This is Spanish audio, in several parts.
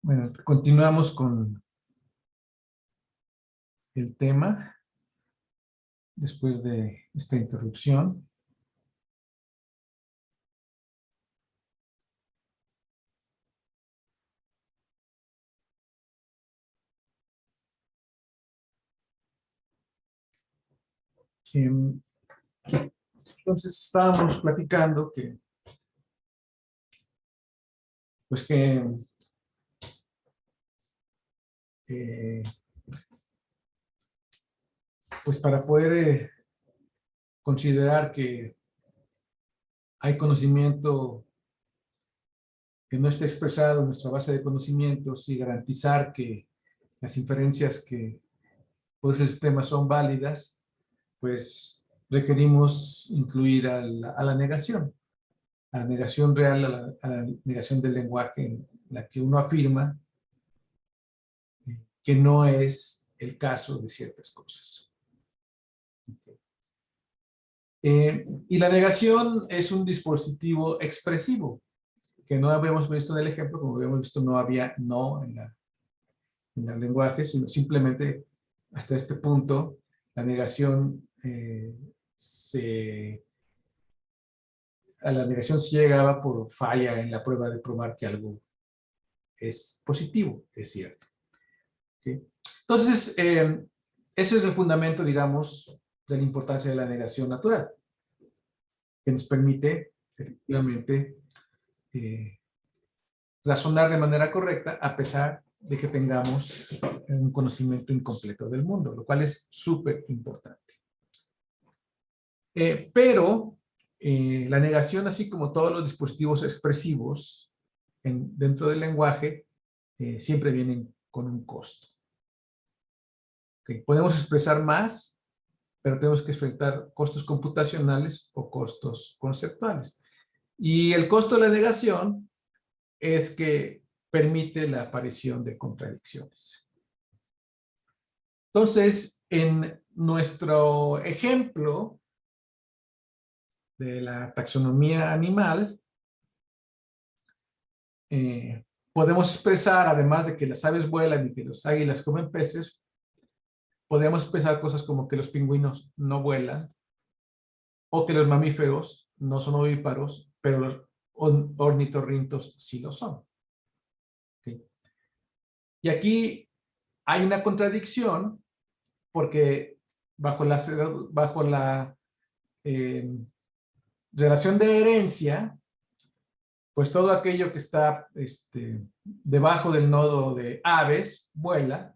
Bueno, continuamos con el tema después de esta interrupción. Entonces estábamos platicando que, pues que pues para poder considerar que hay conocimiento que no está expresado en nuestra base de conocimientos y garantizar que las inferencias que produce el sistema son válidas, pues requerimos incluir a la negación real, a la negación del lenguaje en la que uno afirma que no es el caso de ciertas cosas. Y la negación es un dispositivo expresivo, que no habíamos visto en el ejemplo, como habíamos visto, no había no en el lenguaje, sino simplemente hasta este punto la negación a la negación se llegaba por falla en la prueba de probar que algo es positivo, es cierto. ¿Okay? Entonces, ese es el fundamento, digamos, de la importancia de la negación natural, que nos permite, efectivamente, razonar de manera correcta a pesar de que tengamos un conocimiento incompleto del mundo, lo cual es súper importante. Pero la negación, así como todos los dispositivos expresivos dentro del lenguaje, siempre vienen con un costo. ¿Okay? Podemos expresar más, pero tenemos que enfrentar costos computacionales o costos conceptuales. Y el costo de la negación es que permite la aparición de contradicciones. Entonces, en nuestro ejemplo de la taxonomía animal, podemos expresar, además de que las aves vuelan y que las águilas comen peces, podemos expresar cosas como que los pingüinos no vuelan, o que los mamíferos no son ovíparos, pero los ornitorrintos sí lo son. ¿Okay? Y aquí hay una contradicción, porque bajo la relación de herencia, pues todo aquello que está debajo del nodo de aves vuela,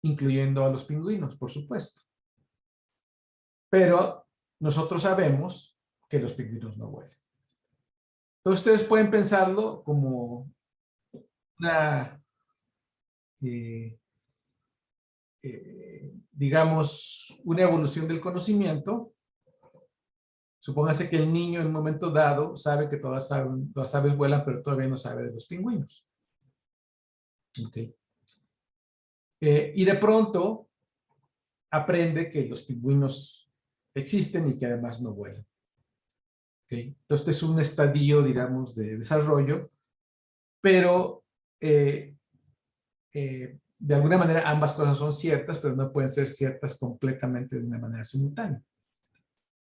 incluyendo a los pingüinos, por supuesto. Pero nosotros sabemos que los pingüinos no vuelan. Entonces ustedes pueden pensarlo como una, digamos, una evolución del conocimiento. Supóngase que el niño en un momento dado sabe que todas las aves vuelan, pero todavía no sabe de los pingüinos. Okay. Y de pronto aprende que los pingüinos existen y que además no vuelan. Okay. Entonces, este es un estadio, digamos, de desarrollo, pero de alguna manera ambas cosas son ciertas, pero no pueden ser ciertas completamente de una manera simultánea.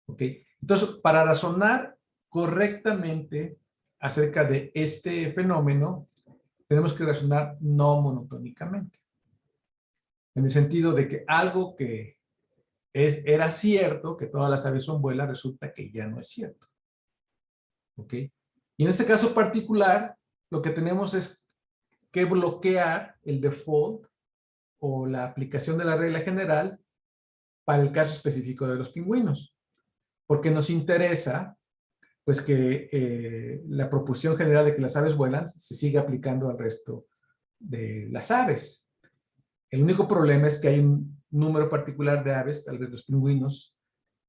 Okay. Entonces, para razonar correctamente acerca de este fenómeno, tenemos que razonar no monotónicamente. En el sentido de que algo que era cierto, que todas las aves son vuelas, resulta que ya no es cierto. ¿Ok? Y en este caso particular, lo que tenemos es que bloquear el default o la aplicación de la regla general para el caso específico de los pingüinos. Porque nos interesa, pues, que la proporción general de que las aves vuelan se siga aplicando al resto de las aves. El único problema es que hay un número particular de aves, tal vez los pingüinos,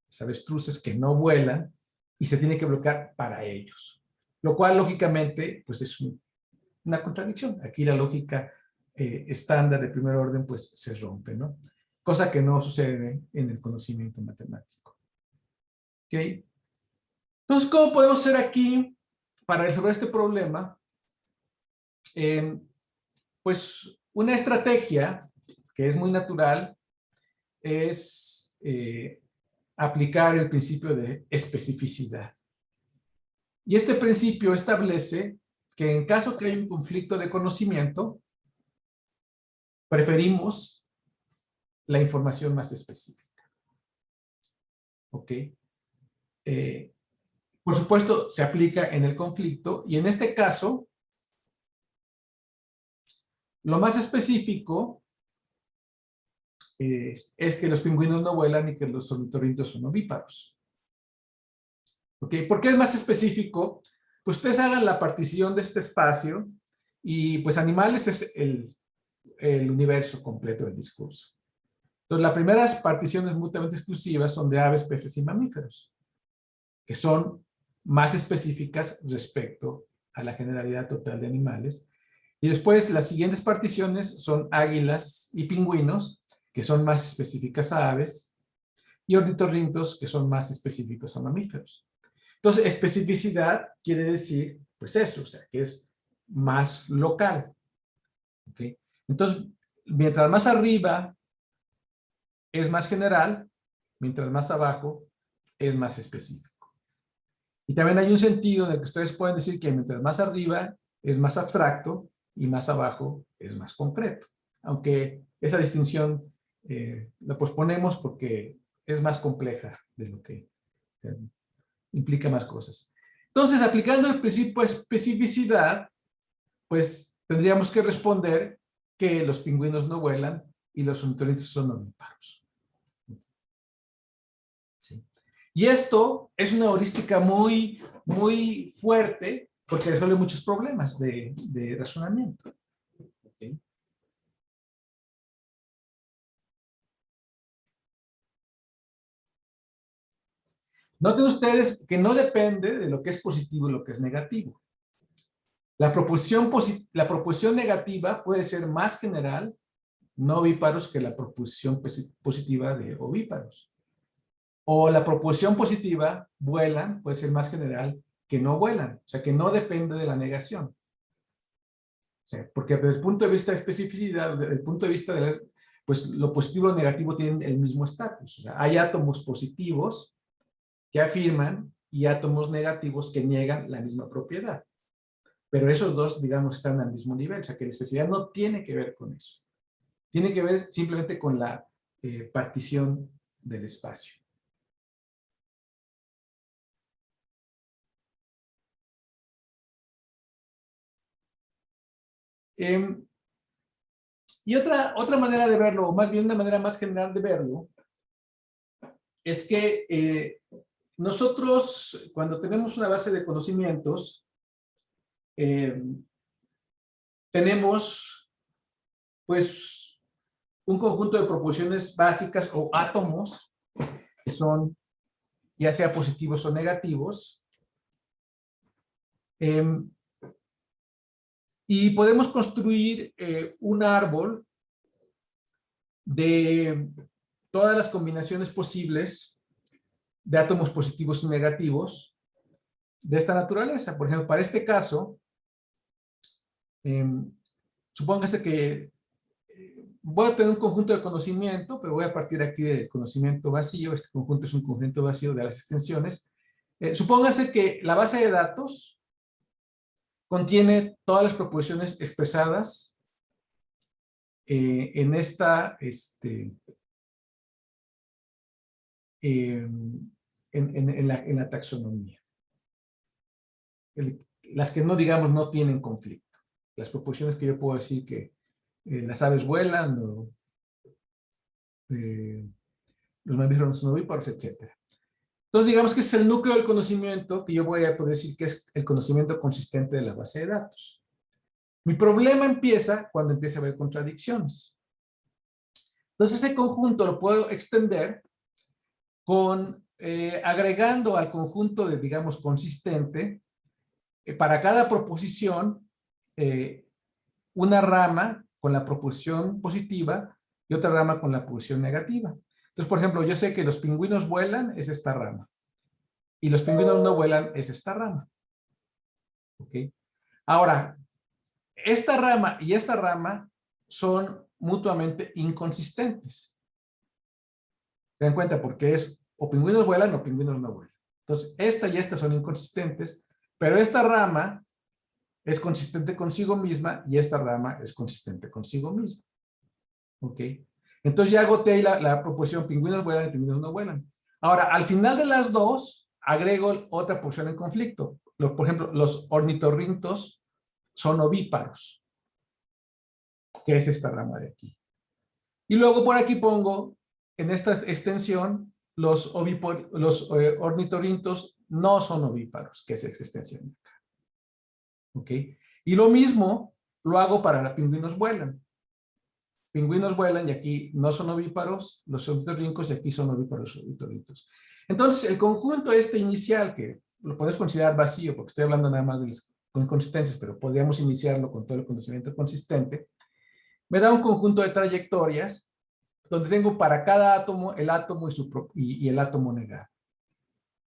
los avestruces, que no vuelan y se tiene que bloquear para ellos. Lo cual, lógicamente, pues es una contradicción. Aquí la lógica estándar de primer orden, pues se rompe, ¿no? Cosa que no sucede en el conocimiento matemático. ¿Ok? Entonces, ¿cómo podemos hacer aquí para resolver este problema? pues una estrategia que es muy natural es aplicar el principio de especificidad. Y este principio establece que en caso que haya un conflicto de conocimiento, preferimos la información más específica. ¿Ok? Por supuesto, se aplica en el conflicto y en este caso, lo más específico es que los pingüinos no vuelan y que los ornitorrintos son ovíparos. ¿Ok? ¿Por qué es más específico? Pues ustedes hagan la partición de este espacio y pues animales es el universo completo del discurso. Entonces, las primeras particiones mutuamente exclusivas son de aves, peces y mamíferos, que son más específicas respecto a la generalidad total de animales. Y después, las siguientes particiones son águilas y pingüinos, que son más específicas a aves, y ornitorrintos, que son más específicos a mamíferos. Entonces, especificidad quiere decir, pues eso, o sea, que es más local. ¿Ok? Entonces, mientras más arriba es más general, mientras más abajo es más específico. Y también hay un sentido en el que ustedes pueden decir que mientras más arriba es más abstracto y más abajo es más concreto. Aunque esa distinción la posponemos porque es más compleja de lo que implica más cosas. Entonces, aplicando el principio de especificidad, pues tendríamos que responder que los pingüinos no vuelan y los ornitorrintos son ovíparos. ¿Sí? Y esto es una heurística muy, muy fuerte porque resuelve muchos problemas de razonamiento. ¿Okay? Noten ustedes que no depende de lo que es positivo y lo que es negativo. La proposición negativa puede ser más general, no ovíparos, que la proposición positiva de ovíparos. O la proposición positiva, vuelan, puede ser más general que no vuelan. O sea, que no depende de la negación. O sea, porque desde el punto de vista de especificidad, desde el punto de vista de pues lo positivo y lo negativo tienen el mismo estatus. O sea, hay átomos positivos que afirman y átomos negativos que niegan la misma propiedad. Pero esos dos, digamos, están al mismo nivel. O sea, que la especificidad no tiene que ver con eso. Tiene que ver simplemente con la partición del espacio. Y otra manera de verlo, o más bien una manera más general de verlo, es que nosotros, cuando tenemos una base de conocimientos, tenemos, pues, un conjunto de proposiciones básicas o átomos, que son ya sea positivos o negativos, y podemos construir un árbol de todas las combinaciones posibles de átomos positivos y negativos de esta naturaleza. Por ejemplo, para este caso, supóngase que voy a tener un conjunto de conocimiento, pero voy a partir aquí del conocimiento vacío. Este conjunto es un conjunto vacío de las extensiones. Supóngase que la base de datos contiene todas las proposiciones expresadas en esta, en la taxonomía. Las que no, digamos, no tienen conflicto. Las proposiciones que yo puedo decir que las aves vuelan, o los mamíferos son ovíparos, etc. Entonces, digamos que es el núcleo del conocimiento que yo voy a poder decir que es el conocimiento consistente de la base de datos. Mi problema empieza cuando empieza a haber contradicciones. Entonces, ese conjunto lo puedo extender con agregando al conjunto de, digamos, consistente, para cada proposición, una rama con la proposición positiva y otra rama con la proposición negativa. Entonces, por ejemplo, yo sé que los pingüinos vuelan, es esta rama. Y los pingüinos no vuelan, es esta rama. ¿Ok? Ahora, esta rama y esta rama son mutuamente inconsistentes. ¿Se dan cuenta? Porque es o pingüinos vuelan o pingüinos no vuelan. Entonces, esta y esta son inconsistentes, pero esta rama es consistente consigo misma y esta rama es consistente consigo misma. ¿Ok? Entonces ya agoté la proposición pingüinos vuelan y pingüinos no vuelan. Ahora, al final de las dos, agrego otra proposición en conflicto. Por ejemplo, los ornitorrintos son ovíparos, que es esta rama de aquí. Y luego por aquí pongo, en esta extensión, los ornitorrintos no son ovíparos, que es esta extensión de acá. ¿Ok? Y lo mismo lo hago para los pingüinos vuelan. Pingüinos vuelan y aquí no son ovíparos, los ornitorrincos, y aquí son ovíparos los ornitorrincos. Entonces, el conjunto este inicial, que lo puedes considerar vacío, porque estoy hablando nada más de las inconsistencias, pero podríamos iniciarlo con todo el conocimiento consistente, me da un conjunto de trayectorias donde tengo para cada átomo el átomo y el átomo negado.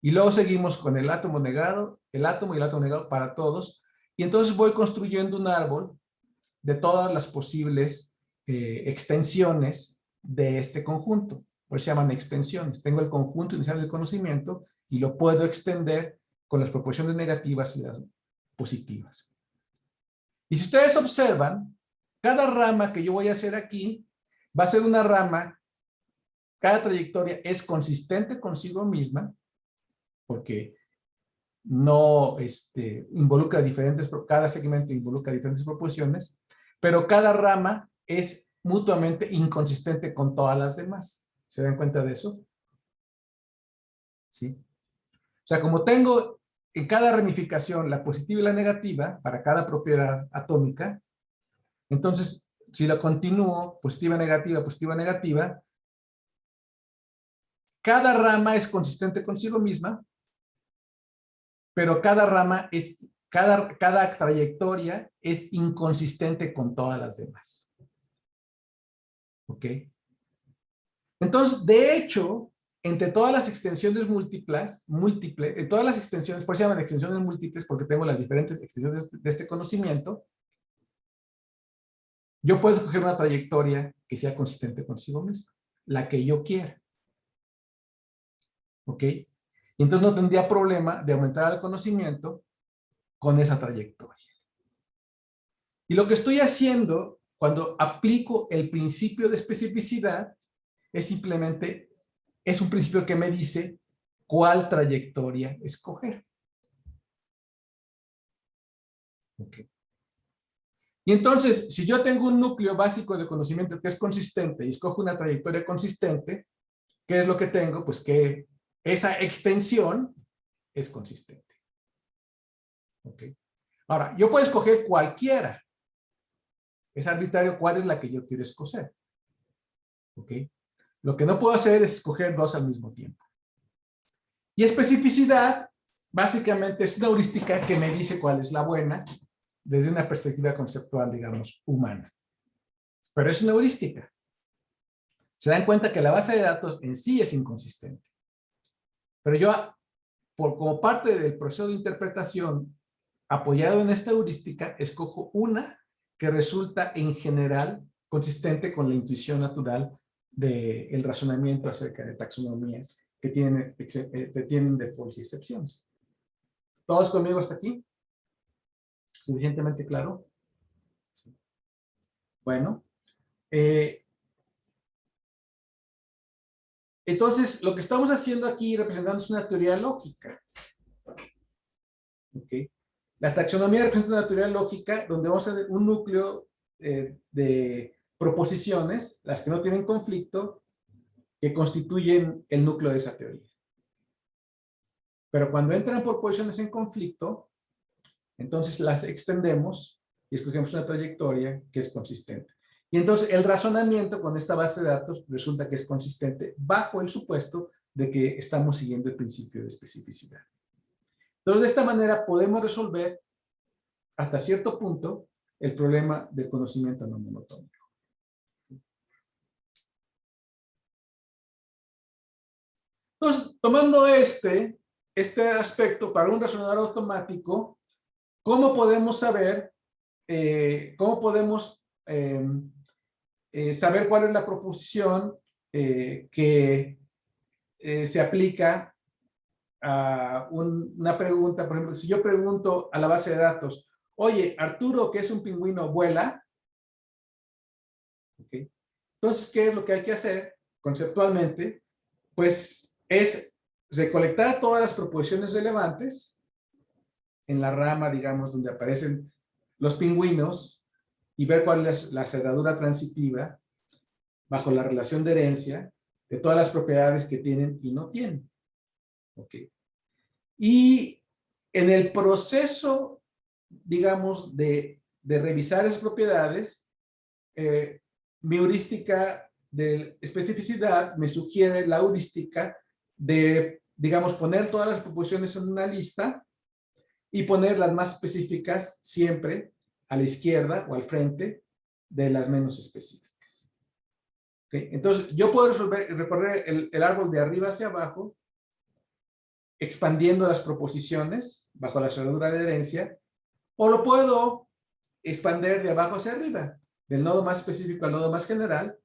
Y luego seguimos con el átomo negado, el átomo y el átomo negado para todos, y entonces voy construyendo un árbol de todas las posibles extensiones de este conjunto. Por eso se llaman extensiones. Tengo el conjunto inicial del conocimiento y lo puedo extender con las proporciones negativas y las positivas. Y si ustedes observan, cada rama que yo voy a hacer aquí va a ser una rama, cada trayectoria es consistente consigo misma, porque no involucra cada segmento involucra diferentes proporciones, pero cada rama es mutuamente inconsistente con todas las demás. ¿Se dan cuenta de eso? ¿Sí? O sea, como tengo en cada ramificación la positiva y la negativa para cada propiedad atómica, entonces, si lo continúo, positiva, negativa, cada rama es consistente consigo misma, pero cada trayectoria es inconsistente con todas las demás. ¿Ok? Entonces, de hecho, entre todas las extensiones múltiples, todas las extensiones, por eso se llaman extensiones múltiples, porque tengo las diferentes extensiones de este conocimiento, yo puedo escoger una trayectoria que sea consistente consigo misma, la que yo quiera. ¿Ok? Y entonces no tendría problema de aumentar el conocimiento con esa trayectoria. Y lo que estoy haciendo cuando aplico el principio de especificidad es simplemente, es un principio que me dice cuál trayectoria escoger. ¿Ok? Y entonces, si yo tengo un núcleo básico de conocimiento que es consistente y escojo una trayectoria consistente, ¿qué es lo que tengo? Pues que esa extensión es consistente. ¿Ok? Ahora, yo puedo escoger cualquiera. Es arbitrario cuál es la que yo quiero escoger. ¿Ok? Lo que no puedo hacer es escoger dos al mismo tiempo. Y especificidad, básicamente, es una heurística que me dice cuál es la buena desde una perspectiva conceptual, digamos, humana. Pero es una heurística. Se dan cuenta que la base de datos en sí es inconsistente. Pero yo, como parte del proceso de interpretación apoyado en esta heurística, escojo una que resulta en general consistente con la intuición natural del razonamiento acerca de taxonomías que tienen defaults y excepciones. ¿Todos conmigo hasta aquí? ¿Suficientemente claro? Bueno. Entonces, lo que estamos haciendo aquí representando es una teoría lógica. ¿Okay? La taxonomía representa una teoría lógica donde vamos a ver un núcleo de proposiciones, las que no tienen conflicto, que constituyen el núcleo de esa teoría. Pero cuando entran proposiciones en conflicto, entonces las extendemos y escogemos una trayectoria que es consistente. Y entonces el razonamiento con esta base de datos resulta que es consistente bajo el supuesto de que estamos siguiendo el principio de especificidad. Entonces, de esta manera podemos resolver hasta cierto punto el problema del conocimiento no monotónico. Entonces, tomando este aspecto para un razonador automático, ¿cómo podemos saber ¿cómo podemos saber cuál es la proposición que se aplica a una pregunta? Por ejemplo, si yo pregunto a la base de datos, oye, Arturo, que es un pingüino, ¿vuela? ¿Okay? Entonces, ¿qué es lo que hay que hacer conceptualmente? Pues es recolectar todas las proposiciones relevantes en la rama, digamos, donde aparecen los pingüinos y ver cuál es la cerradura transitiva bajo la relación de herencia de todas las propiedades que tienen y no tienen. ¿Ok? Y en el proceso, digamos, de revisar esas propiedades, mi heurística de especificidad me sugiere la heurística de, digamos, poner todas las proposiciones en una lista y poner las más específicas siempre a la izquierda o al frente de las menos específicas. ¿Okay? Entonces, yo puedo recorrer el árbol de arriba hacia abajo, expandiendo las proposiciones bajo la cerradura de herencia, o lo puedo expandir de abajo hacia arriba, del nodo más específico al nodo más general,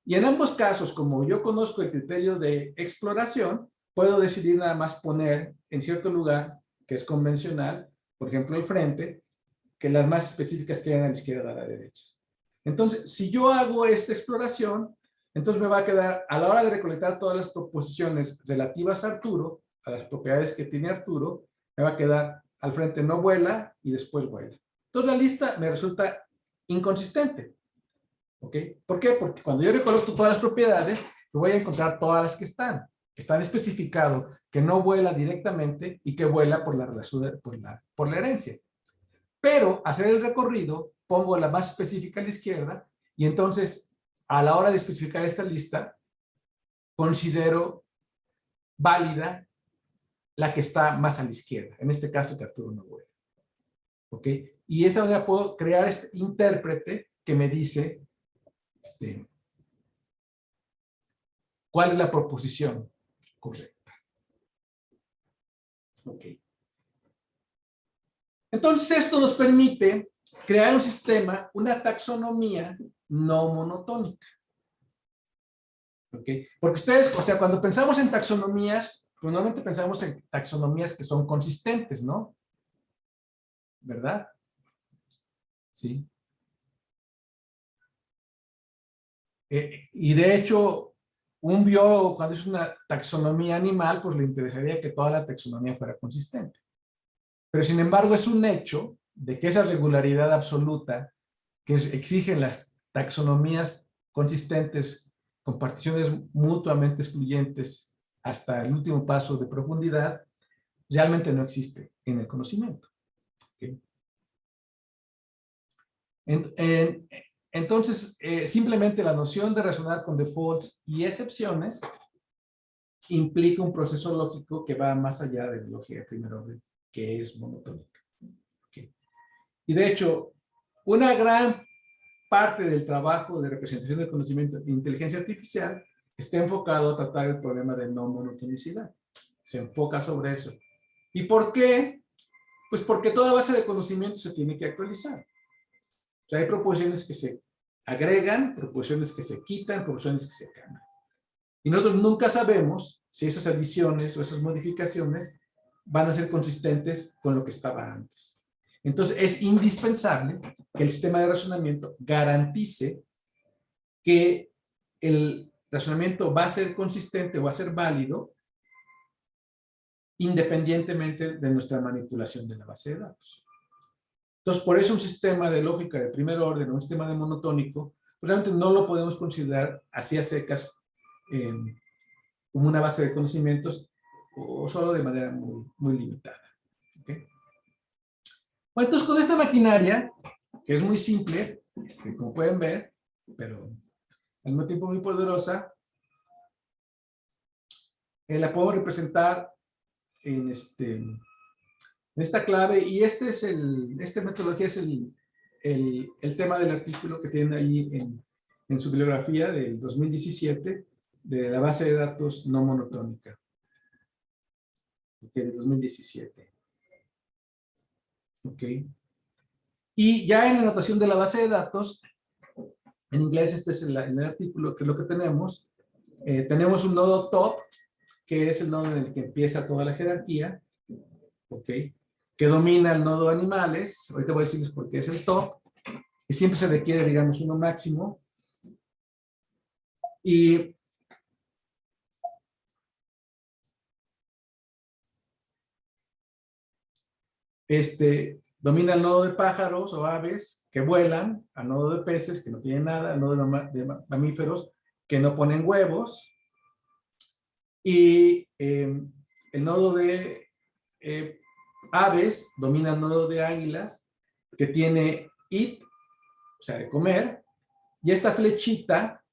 y en ambos casos, como yo conozco el criterio de exploración, puedo decidir nada más poner en cierto lugar, que es convencional, por ejemplo el frente, que las más específicas quedan a la izquierda o a la derecha. Entonces, si yo hago esta exploración, entonces me va a quedar, a la hora de recolectar todas las proposiciones relativas a Arturo, a las propiedades que tiene Arturo, me va a quedar al frente no vuela y después vuela. Entonces la lista me resulta inconsistente. ¿Ok? ¿Por qué? Porque cuando yo recolecto todas las propiedades, yo voy a encontrar todas las que están especificado que no vuela directamente y que vuela por la relación, por la herencia. Pero hacer el recorrido, pongo la más específica a la izquierda y entonces a la hora de especificar esta lista, considero válida la que está más a la izquierda. En este caso, que Arturo no vuela. ¿Ok? Y de esa manera puedo crear este intérprete que me dice cuál es la proposición correcta. ¿Ok? Entonces, esto nos permite crear un sistema, una taxonomía no monotónica. ¿Ok? Porque ustedes, o sea, cuando pensamos en taxonomías, pues normalmente pensamos en taxonomías que son consistentes, ¿no? ¿Verdad? Sí. Y de hecho, un biólogo cuando es una taxonomía animal, pues le interesaría que toda la taxonomía fuera consistente. Pero sin embargo es un hecho de que esa regularidad absoluta que exigen las taxonomías consistentes con particiones mutuamente excluyentes hasta el último paso de profundidad, realmente no existe en el conocimiento. ¿Okay? Entonces, simplemente la noción de razonar con defaults y excepciones implica un proceso lógico que va más allá de la lógica de primer orden, que es monotónica. ¿Okay? Y de hecho, una gran parte del trabajo de representación del conocimiento e inteligencia artificial está enfocado a tratar el problema de no monotonicidad. Se enfoca sobre eso. ¿Y por qué? Pues porque toda base de conocimiento se tiene que actualizar. O sea, hay proposiciones que se agregan, proposiciones que se quitan, proposiciones que se cambian. Y nosotros nunca sabemos si esas adiciones o esas modificaciones van a ser consistentes con lo que estaba antes. Entonces, es indispensable que el sistema de razonamiento garantice que el razonamiento va a ser consistente o va a ser válido independientemente de nuestra manipulación de la base de datos. Entonces, por eso un sistema de lógica de primer orden o un sistema de monotónico, pues realmente no lo podemos considerar así a secas como una base de conocimientos o solo de manera muy limitada. ¿Okay? Bueno, entonces con esta maquinaria, que es muy simple, como pueden ver, pero al mismo tiempo muy poderosa, la podemos representar en, en esta clave, y esta metodología es el tema del artículo que tienen ahí en su bibliografía del 2017 de la base de datos no monotónica. Ok, del 2017. Ok. Y ya en la notación de la base de datos, en inglés este es el artículo que es lo que tenemos. Tenemos un nodo top, que es el nodo en el que empieza toda la jerarquía, ¿ok? Que domina el nodo animales. Ahorita voy a decirles por qué es el top. Y siempre se requiere, digamos, uno máximo. Y domina el nodo de pájaros o aves que vuelan, al nodo de peces que no tienen nada, al nodo de mamíferos que no ponen huevos, y el nodo de aves domina el nodo de águilas que tiene eat, o sea, de comer, y esta flechita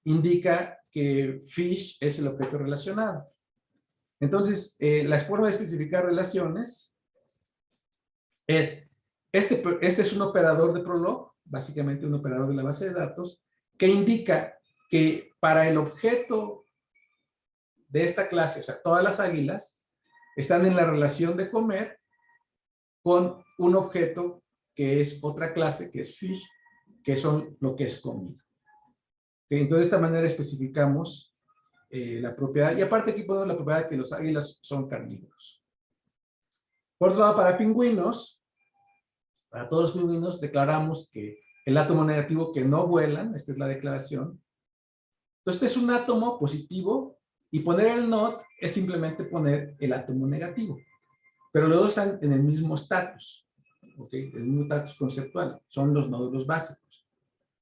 indica que fish es el objeto relacionado. Entonces, la forma de especificar relaciones es, este es un operador de Prolog, básicamente un operador de la base de datos, que indica que para el objeto de esta clase, o sea, todas las águilas, están en la relación de comer con un objeto que es otra clase, que es fish, que son lo que es comido. ¿Okay? Entonces, de esta manera especificamos la propiedad, y aparte aquí ponemos la propiedad de que los águilas son carnívoros. Por otro lado, para pingüinos, para todos los pingüinos declaramos que el átomo negativo que no vuelan, esta es la declaración. Entonces, este es un átomo positivo y poner el not es simplemente poner el átomo negativo. Pero los dos están en el mismo estatus, ¿ok? El mismo estatus conceptual, son los nódulos básicos,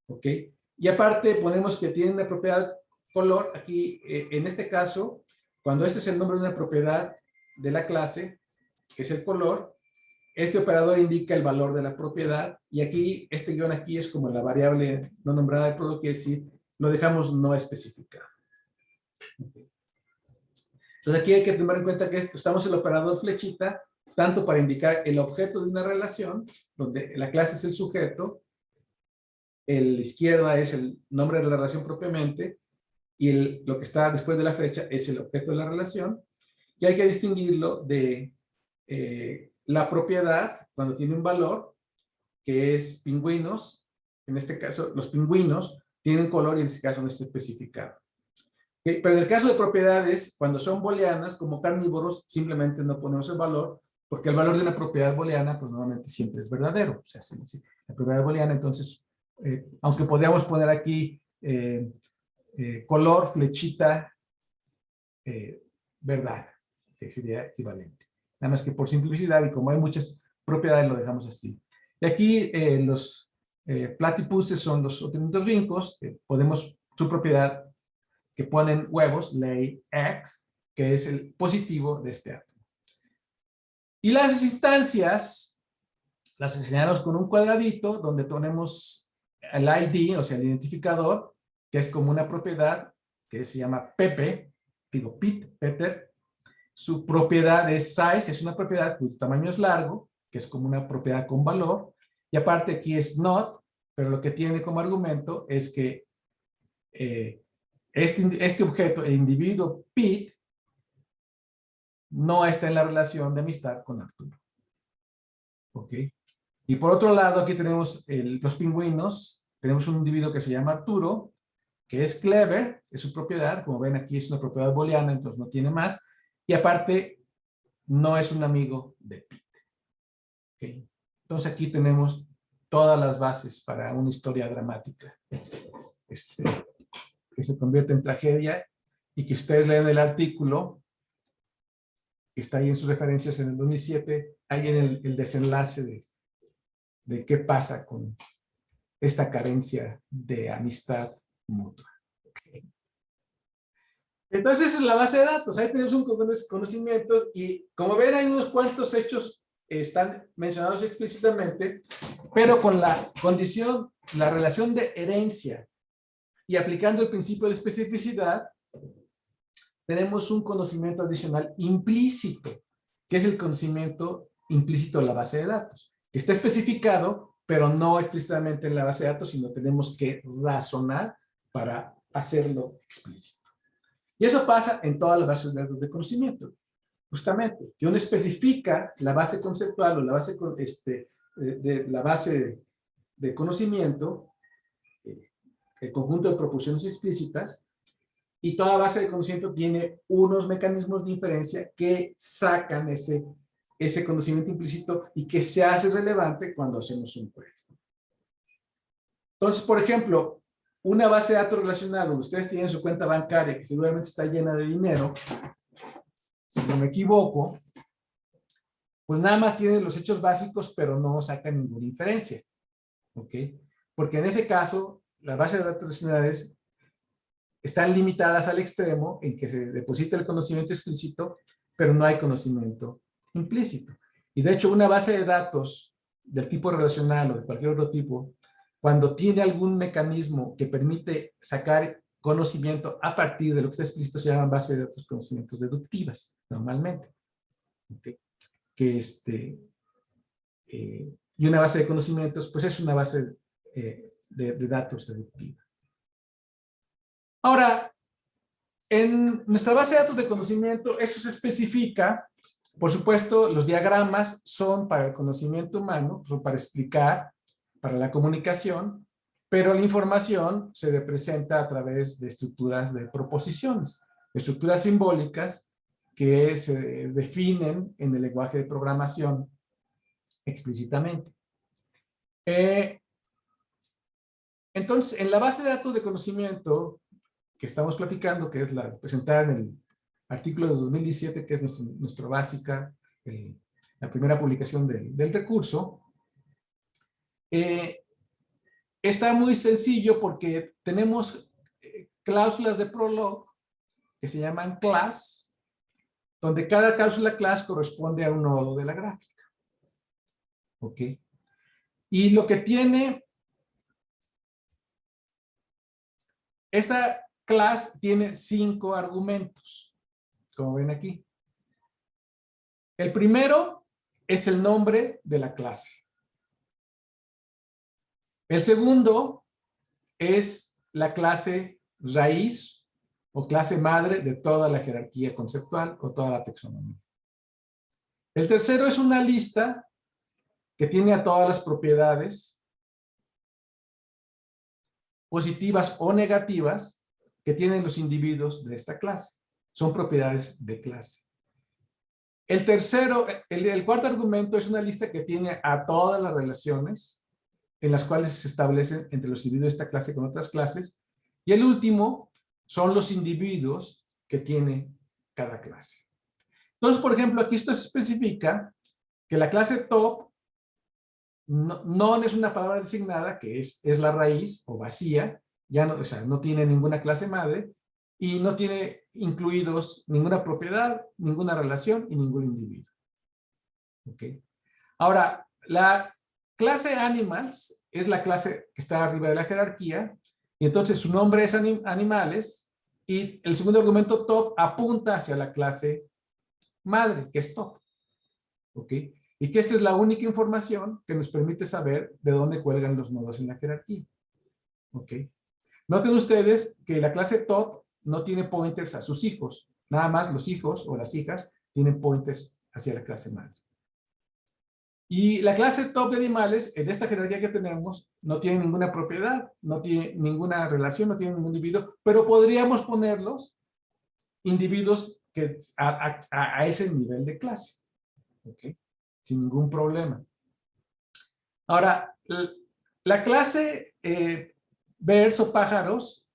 ¿ok? Y aparte ponemos que tienen una propiedad color, aquí en este caso, cuando este es el nombre de una propiedad de la clase, que es el color, este operador indica el valor de la propiedad, y aquí, este guión aquí es como la variable no nombrada de Prolog, quiere decir, lo dejamos no especificado. Okay. Entonces aquí hay que tomar en cuenta que estamos en el operador flechita, tanto para indicar el objeto de una relación, donde la clase es el sujeto, la izquierda es el nombre de la relación propiamente, y lo que está después de la flecha es el objeto de la relación, y hay que distinguirlo de la propiedad cuando tiene un valor, que es pingüinos. En este caso, los pingüinos tienen color y en este caso no está especificado. Okay, pero en el caso de propiedades, cuando son booleanas, como carnívoros, simplemente no ponemos el valor, porque el valor de una propiedad booleana, pues normalmente siempre es verdadero. O sea, si la propiedad booleana, entonces, aunque podríamos poner aquí color, flechita, verdad, que sería equivalente. Nada más que por simplicidad, y como hay muchas propiedades, lo dejamos así. Y aquí los platypuses son los ornitorrincos, podemos, su propiedad, que ponen huevos, lay eggs, que es el positivo de este átomo. Y las instancias las enseñamos con un cuadradito donde ponemos el ID, o sea, el identificador, que es como una propiedad que se llama Pepe, digo Peter. Su propiedad es size, es una propiedad cuyo tamaño es largo, que es como una propiedad con valor. Y aparte aquí es not, pero lo que tiene como argumento es que este objeto, el individuo Pete, no está en la relación de amistad con Arturo. ¿Ok? Y por otro lado, aquí tenemos los pingüinos. Tenemos un individuo que se llama Arturo, que es clever, es su propiedad. Como ven, aquí es una propiedad booleana, entonces no tiene más. Y aparte, no es un amigo de Pete. ¿Ok? Entonces aquí tenemos todas las bases para una historia dramática. Que se convierte en tragedia, y que ustedes leen el artículo que está ahí en sus referencias en el 2007, ahí en el desenlace de qué pasa con esta carencia de amistad mutua. Okay. Entonces, esa es la base de datos. Ahí tenemos un conocimientos, y como ven, hay unos cuantos hechos están mencionados explícitamente, pero con la condición, la relación de herencia, y aplicando el principio de especificidad, tenemos un conocimiento adicional implícito, que es el conocimiento implícito de la base de datos, que está especificado, pero no explícitamente en la base de datos, sino tenemos que razonar para hacerlo explícito. Y eso pasa en todas las bases de datos de conocimiento. Justamente, que uno especifica la base conceptual o la base de la base de conocimiento, el conjunto de proposiciones explícitas, y toda base de conocimiento tiene unos mecanismos de inferencia que sacan ese conocimiento implícito y que se hace relevante cuando hacemos un query. Entonces, por ejemplo, una base de datos relacional donde ustedes tienen su cuenta bancaria que seguramente está llena de dinero, si no me equivoco, pues nada más tiene los hechos básicos, pero no saca ninguna inferencia. ¿Ok? Porque en ese caso, las bases de datos relacionales están limitadas al extremo en que se deposita el conocimiento explícito, pero no hay conocimiento implícito. Y de hecho, una base de datos del tipo relacional o de cualquier otro tipo, cuando tiene algún mecanismo que permite sacar conocimiento a partir de lo que está explícito, se llaman bases de datos conocimientos deductivas, normalmente. ¿Okay? Y una base de conocimientos, pues es una base de datos deductiva. Ahora, en nuestra base de datos de conocimiento, eso se especifica. Por supuesto, los diagramas son para el conocimiento humano, son para explicar, para la comunicación, pero la información se representa a través de estructuras de proposiciones, estructuras simbólicas que se definen en el lenguaje de programación explícitamente. Entonces, en la base de datos de conocimiento que estamos platicando, que es la presentada en el artículo de 2017, que es nuestra básica, la primera publicación del recurso, está muy sencillo porque tenemos cláusulas de prolog que se llaman class, donde cada cláusula class corresponde a un nodo de la gráfica. ¿Ok? Y lo que tiene esta class tiene 5 argumentos, como ven aquí. El primero es el nombre de la clase. El segundo es la clase raíz o clase madre de toda la jerarquía conceptual o toda la taxonomía. El tercero es una lista que tiene a todas las propiedades positivas o negativas que tienen los individuos de esta clase. Son propiedades de clase. El tercero, el cuarto argumento es una lista que tiene a todas las relaciones en las cuales se establecen entre los individuos de esta clase con otras clases. Y el último son los individuos que tiene cada clase. Entonces, por ejemplo, aquí esto se especifica que la clase top no es una palabra designada, que es la raíz o vacía, ya no, o sea, no tiene ninguna clase madre y no tiene incluidos ninguna propiedad, ninguna relación y ningún individuo. ¿Ok? Ahora, la clase animals es la clase que está arriba de la jerarquía y entonces su nombre es animales y el segundo argumento top apunta hacia la clase madre, que es top. ¿Ok? Y que esta es la única información que nos permite saber de dónde cuelgan los nodos en la jerarquía. ¿Ok? Noten ustedes que la clase top no tiene pointers a sus hijos. Nada más los hijos o las hijas tienen pointers hacia la clase madre. Y la clase top de animales, en esta jerarquía que tenemos, no tiene ninguna propiedad, no tiene ninguna relación, no tiene ningún individuo, pero podríamos ponerlos individuos que, a ese nivel de clase. ¿Ok? Sin ningún problema. Ahora, la clase birds o pájaros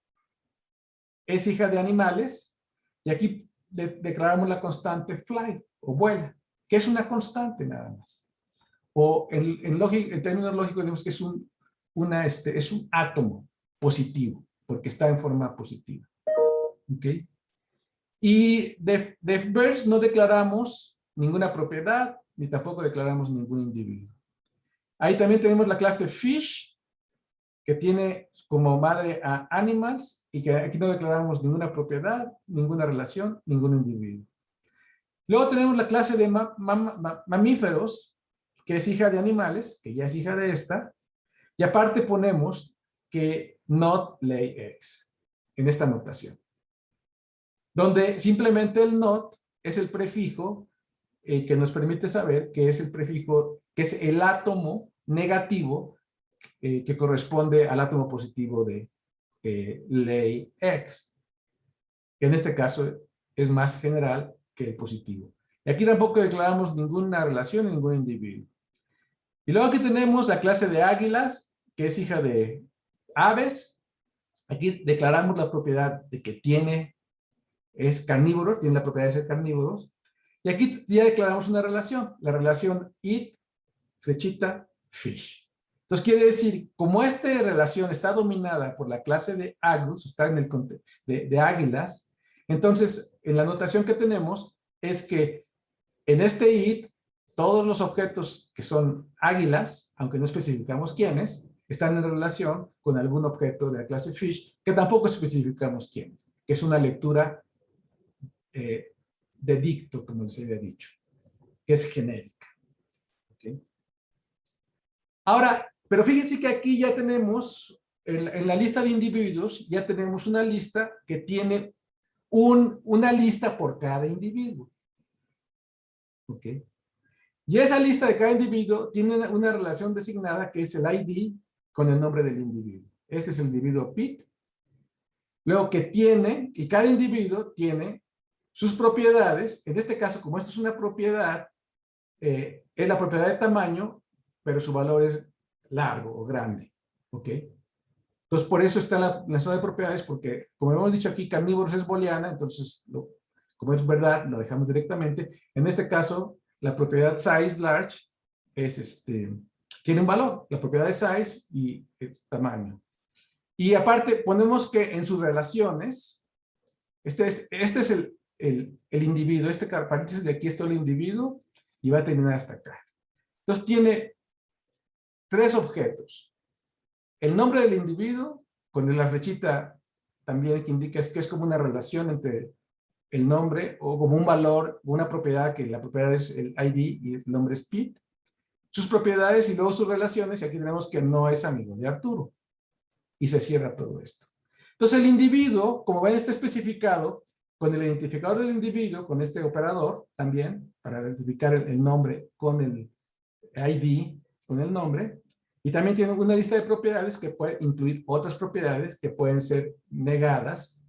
es hija de animales y aquí declaramos la constante fly o vuela, que es una constante nada más. O en términos lógicos digamos que es un átomo positivo, porque está en forma positiva. ¿Ok? Y de birds no declaramos ninguna propiedad, ni tampoco declaramos ningún individuo. Ahí también tenemos la clase fish, que tiene como madre a animals, y que aquí no declaramos ninguna propiedad, ninguna relación, ningún individuo. Luego tenemos la clase de mamíferos, que es hija de animales, que ya es hija de esta, y aparte ponemos que not lay eggs, en esta notación. Donde simplemente el not es el prefijo que nos permite saber que es el prefijo que es el átomo negativo que corresponde al átomo positivo de ley X, que en este caso es más general que el positivo. Y aquí tampoco declaramos ninguna relación, ningún individuo. Y luego aquí tenemos la clase de águilas, que es hija de aves. Aquí declaramos la propiedad de que es carnívoros, tiene la propiedad de ser carnívoros. Y aquí ya declaramos una relación, la relación eat, flechita, fish. Entonces quiere decir, como esta relación está dominada por la clase de agus, está en el de águilas, entonces en la notación que tenemos es que en este eat, todos los objetos que son águilas, aunque no especificamos quiénes, están en relación con algún objeto de la clase fish, que tampoco especificamos quiénes, que es una lectura de dicto, como les había dicho, que es genérica. ¿Okay? Ahora, pero fíjense que aquí ya tenemos, en la lista de individuos, ya tenemos una lista que tiene una lista por cada individuo. ¿Ok? Y esa lista de cada individuo tiene una relación designada que es el ID con el nombre del individuo. Este es el individuo Pete. Luego que tiene, y cada individuo tiene sus propiedades. En este caso, como esto es una propiedad, es la propiedad de tamaño, pero su valor es largo o grande. ¿Ok? Entonces, por eso está la zona de propiedades, porque, como hemos dicho aquí, carnívoros es booleana, entonces, como es verdad, lo dejamos directamente. En este caso, la propiedad size large tiene un valor, la propiedad de size y tamaño. Y aparte, ponemos que en sus relaciones, este es el individuo, este paréntesis de aquí es todo el individuo, y va a terminar hasta acá. Entonces, tiene tres objetos. El nombre del individuo, con la flechita también que indica que es como una relación entre el nombre o como un valor, una propiedad, que la propiedad es el ID y el nombre es Pete, sus propiedades y luego sus relaciones, y aquí tenemos que no es amigo de Arturo. Y se cierra todo esto. Entonces el individuo, como ven, está especificado con el identificador del individuo, con este operador también, para identificar el nombre con el ID, con el nombre, y también tiene una lista de propiedades que puede incluir otras propiedades que pueden ser negadas,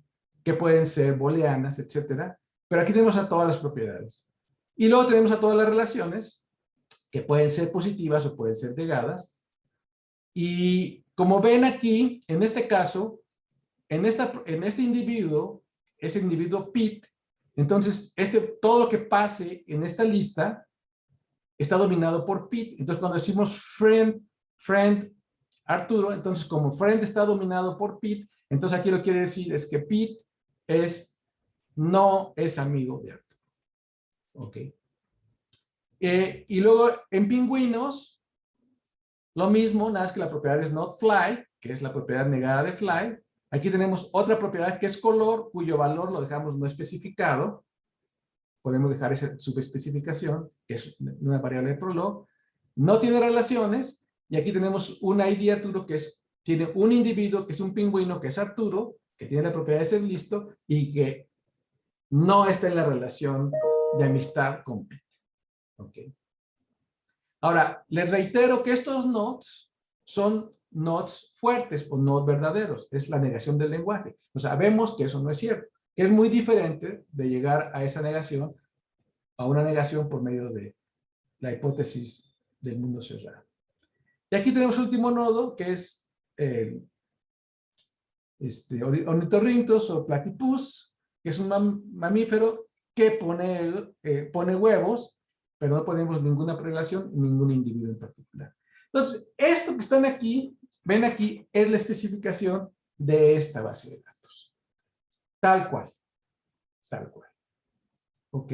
que pueden ser booleanas, etcétera. Pero aquí tenemos a todas las propiedades. Y luego tenemos a todas las relaciones, que pueden ser positivas o pueden ser negadas. Y como ven aquí, en este caso, en este individuo, es el individuo Pete, entonces todo lo que pase en esta lista está dominado por Pete. Entonces cuando decimos friend Arturo, entonces como friend está dominado por Pete, entonces aquí lo que quiere decir es que Pete no es amigo de Arturo. ¿Ok? Y luego en pingüinos, lo mismo, nada más que la propiedad es not fly, que es la propiedad negada de fly. Aquí tenemos otra propiedad que es color, cuyo valor lo dejamos no especificado. Podemos dejar esa subespecificación, que es una variable de prolog. No tiene relaciones, y aquí tenemos un ID Arturo que tiene un individuo que es un pingüino, que es Arturo, que tiene la propiedad de ser listo, y que no está en la relación de amistad con Pete. ¿Okay? Ahora, les reitero que estos nots son nots fuertes o nots verdaderos. Es la negación del lenguaje. O sea, vemos que eso no es cierto. Que es muy diferente de llegar a esa negación, a una negación por medio de la hipótesis del mundo cerrado. Y aquí tenemos el último nodo, que es el ornitorrintos o platypus, que es un mamífero que pone huevos, pero no ponemos ninguna relación, ningún individuo en particular. Entonces, esto que están aquí, ven aquí, es la especificación de esta base de datos. Tal cual. Tal cual. ¿Ok?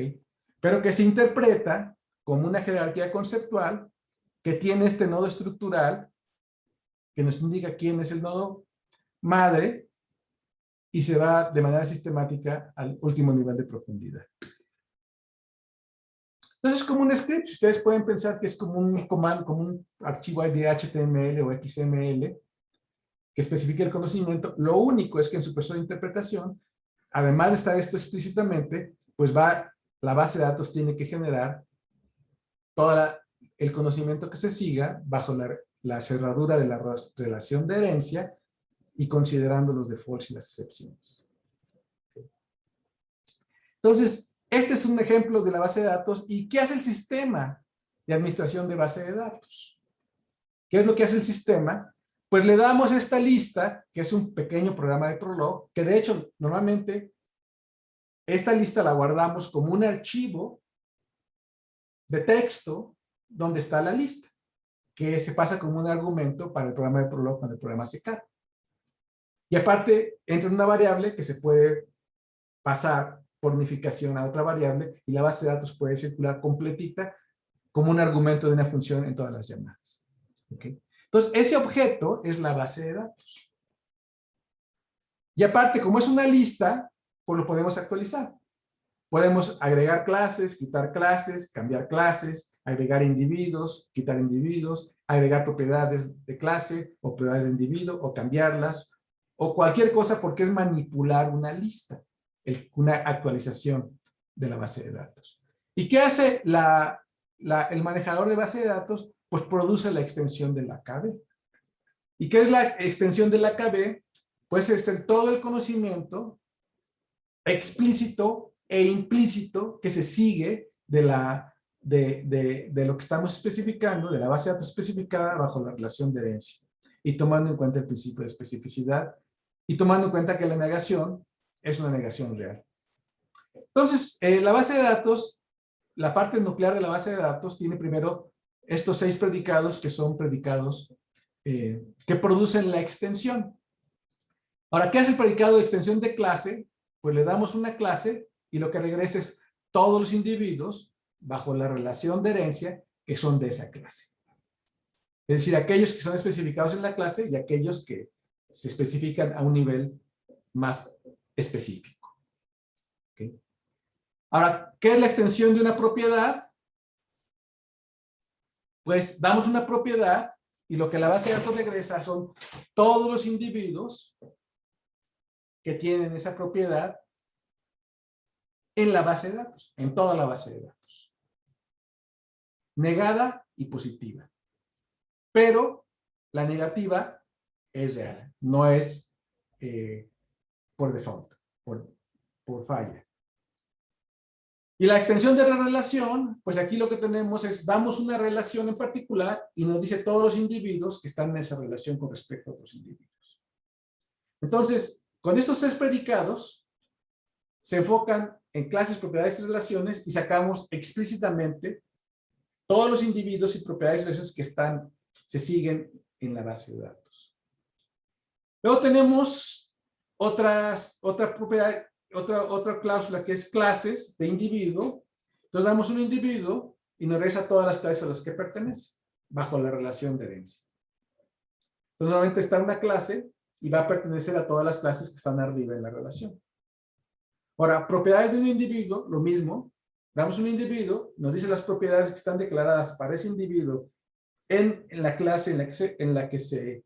Pero que se interpreta como una jerarquía conceptual que tiene este nodo estructural que nos indica quién es el nodo madre y se va de manera sistemática al último nivel de profundidad. Entonces es como un script. Ustedes pueden pensar que es como un comando, como un archivo de HTML o XML que especifica el conocimiento. Lo único es que en su proceso de interpretación, además de estar esto explícitamente, pues la base de datos tiene que generar toda el conocimiento que se siga bajo la cerradura de la relación de herencia y considerando los defaults y las excepciones. Entonces, este es un ejemplo de la base de datos. ¿Y qué hace el sistema de administración de base de datos? ¿Qué es lo que hace el sistema? Pues le damos esta lista, que es un pequeño programa de Prolog, que de hecho, normalmente, esta lista la guardamos como un archivo de texto donde está la lista, que se pasa como un argumento para el programa de Prolog cuando el programa se carga. Y aparte, entra una variable que se puede pasar por unificación a otra variable y la base de datos puede circular completita como un argumento de una función en todas las llamadas. ¿Okay? Entonces, ese objeto es la base de datos. Y aparte, como es una lista, pues lo podemos actualizar. Podemos agregar clases, quitar clases, cambiar clases, agregar individuos, quitar individuos, agregar propiedades de clase o propiedades de individuo o cambiarlas o cualquier cosa porque es manipular una lista, una actualización de la base de datos. ¿Y qué hace el manejador de base de datos? Pues produce la extensión de la KB. ¿Y qué es la extensión de la KB? Pues es todo el conocimiento explícito e implícito que se sigue de lo que estamos especificando, de la base de datos especificada bajo la relación de herencia. Y tomando en cuenta el principio de especificidad y tomando en cuenta que la negación es una negación real. Entonces, la base de datos, la parte nuclear de la base de datos tiene primero estos 6 predicados que son predicados que producen la extensión. Ahora, ¿qué hace el predicado de extensión de clase? Pues le damos una clase y lo que regresa es todos los individuos bajo la relación de herencia que son de esa clase. Es decir, aquellos que son especificados en la clase y aquellos que se especifican a un nivel más específico. ¿Okay? Ahora, ¿qué es la extensión de una propiedad? Pues damos una propiedad y lo que la base de datos regresa son todos los individuos que tienen esa propiedad en la base de datos, en toda la base de datos. Negada y positiva. Pero la negativa es real, no es por default, por falla. Y la extensión de la relación, pues aquí lo que tenemos es, damos una relación en particular y nos dice todos los individuos que están en esa relación con respecto a otros individuos. Entonces, con estos 3 predicados, se enfocan en clases, propiedades y relaciones y sacamos explícitamente todos los individuos y propiedades y relaciones que se siguen en la base de datos. Luego tenemos otra cláusula que es clases de individuo. Entonces damos un individuo y nos regresa todas las clases a las que pertenece bajo la relación de herencia. Entonces normalmente está una clase y va a pertenecer a todas las clases que están arriba en la relación. Ahora, propiedades de un individuo, lo mismo. Damos un individuo, nos dice las propiedades que están declaradas para ese individuo en la clase en la que se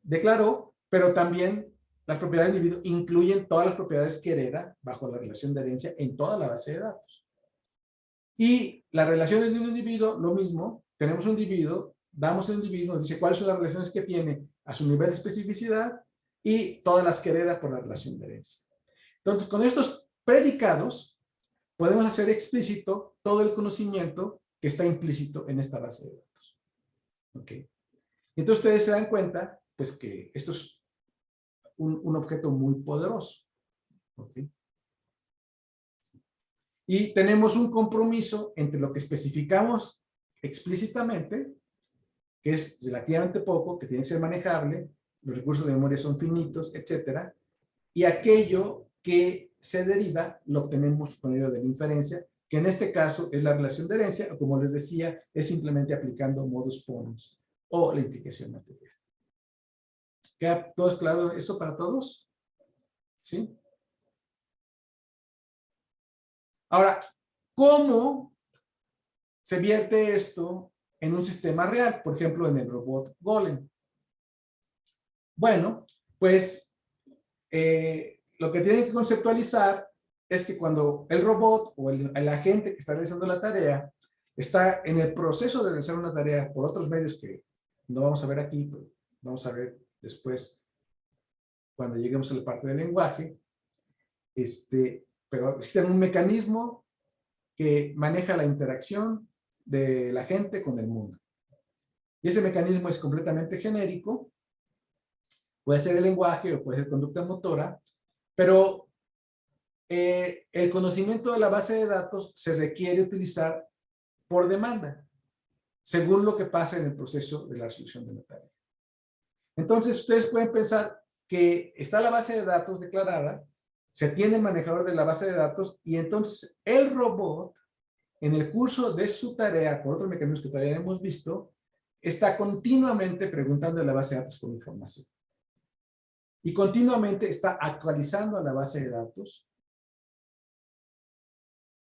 declaró, pero también las propiedades del individuo incluyen todas las propiedades que hereda bajo la relación de herencia en toda la base de datos. Y las relaciones de un individuo, lo mismo. Tenemos un individuo, damos al individuo, nos dice cuáles son las relaciones que tiene a su nivel de especificidad y todas las que hereda por la relación de herencia. Entonces, con estos predicados, podemos hacer explícito todo el conocimiento que está implícito en esta base de datos. ¿Ok? Entonces, ustedes se dan cuenta, pues, que esto es un objeto muy poderoso. ¿Ok? Y tenemos un compromiso entre lo que especificamos explícitamente, que es relativamente poco, que tiene que ser manejable, los recursos de memoria son finitos, etcétera, y aquello que se deriva lo obtenemos por medio de la inferencia, que en este caso es la relación de herencia, o como les decía, es simplemente aplicando modus ponens o la implicación material. ¿Queda todo claro eso para todos? ¿Sí? Ahora, ¿cómo se vierte esto en un sistema real? Por ejemplo, en el robot Golem. Bueno, pues lo que tienen que conceptualizar es que cuando el robot o el agente que está realizando la tarea está en el proceso de realizar una tarea por otros medios que no vamos a ver aquí, pero vamos a ver después cuando lleguemos a la parte del lenguaje, pero existe un mecanismo que maneja la interacción de la gente con el mundo. Y ese mecanismo es completamente genérico, puede ser el lenguaje o puede ser conducta motora, pero el conocimiento de la base de datos se requiere utilizar por demanda, según lo que pasa en el proceso de la resolución de la tarea. Entonces, ustedes pueden pensar que está la base de datos declarada, se tiene el manejador de la base de datos y entonces el robot, en el curso de su tarea, por otros mecanismos que todavía hemos visto, está continuamente preguntando a la base de datos por información. Y continuamente está actualizando a la base de datos.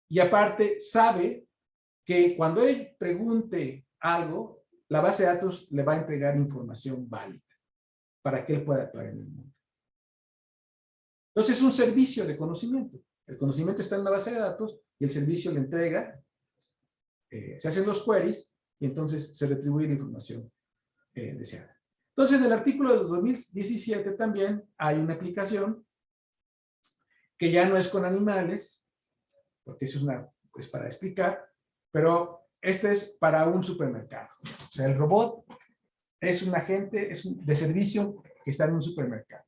Y aparte sabe que cuando él pregunte algo, la base de datos le va a entregar información válida para que él pueda actuar en el mundo. Entonces es un servicio de conocimiento. El conocimiento está en la base de datos y el servicio le entrega, se hacen los queries y entonces se retribuye la información deseada. Entonces en el artículo de 2017 también hay una aplicación que ya no es con animales, porque eso es para explicar, pero este es para un supermercado. O sea, el robot es un agente de servicio que está en un supermercado.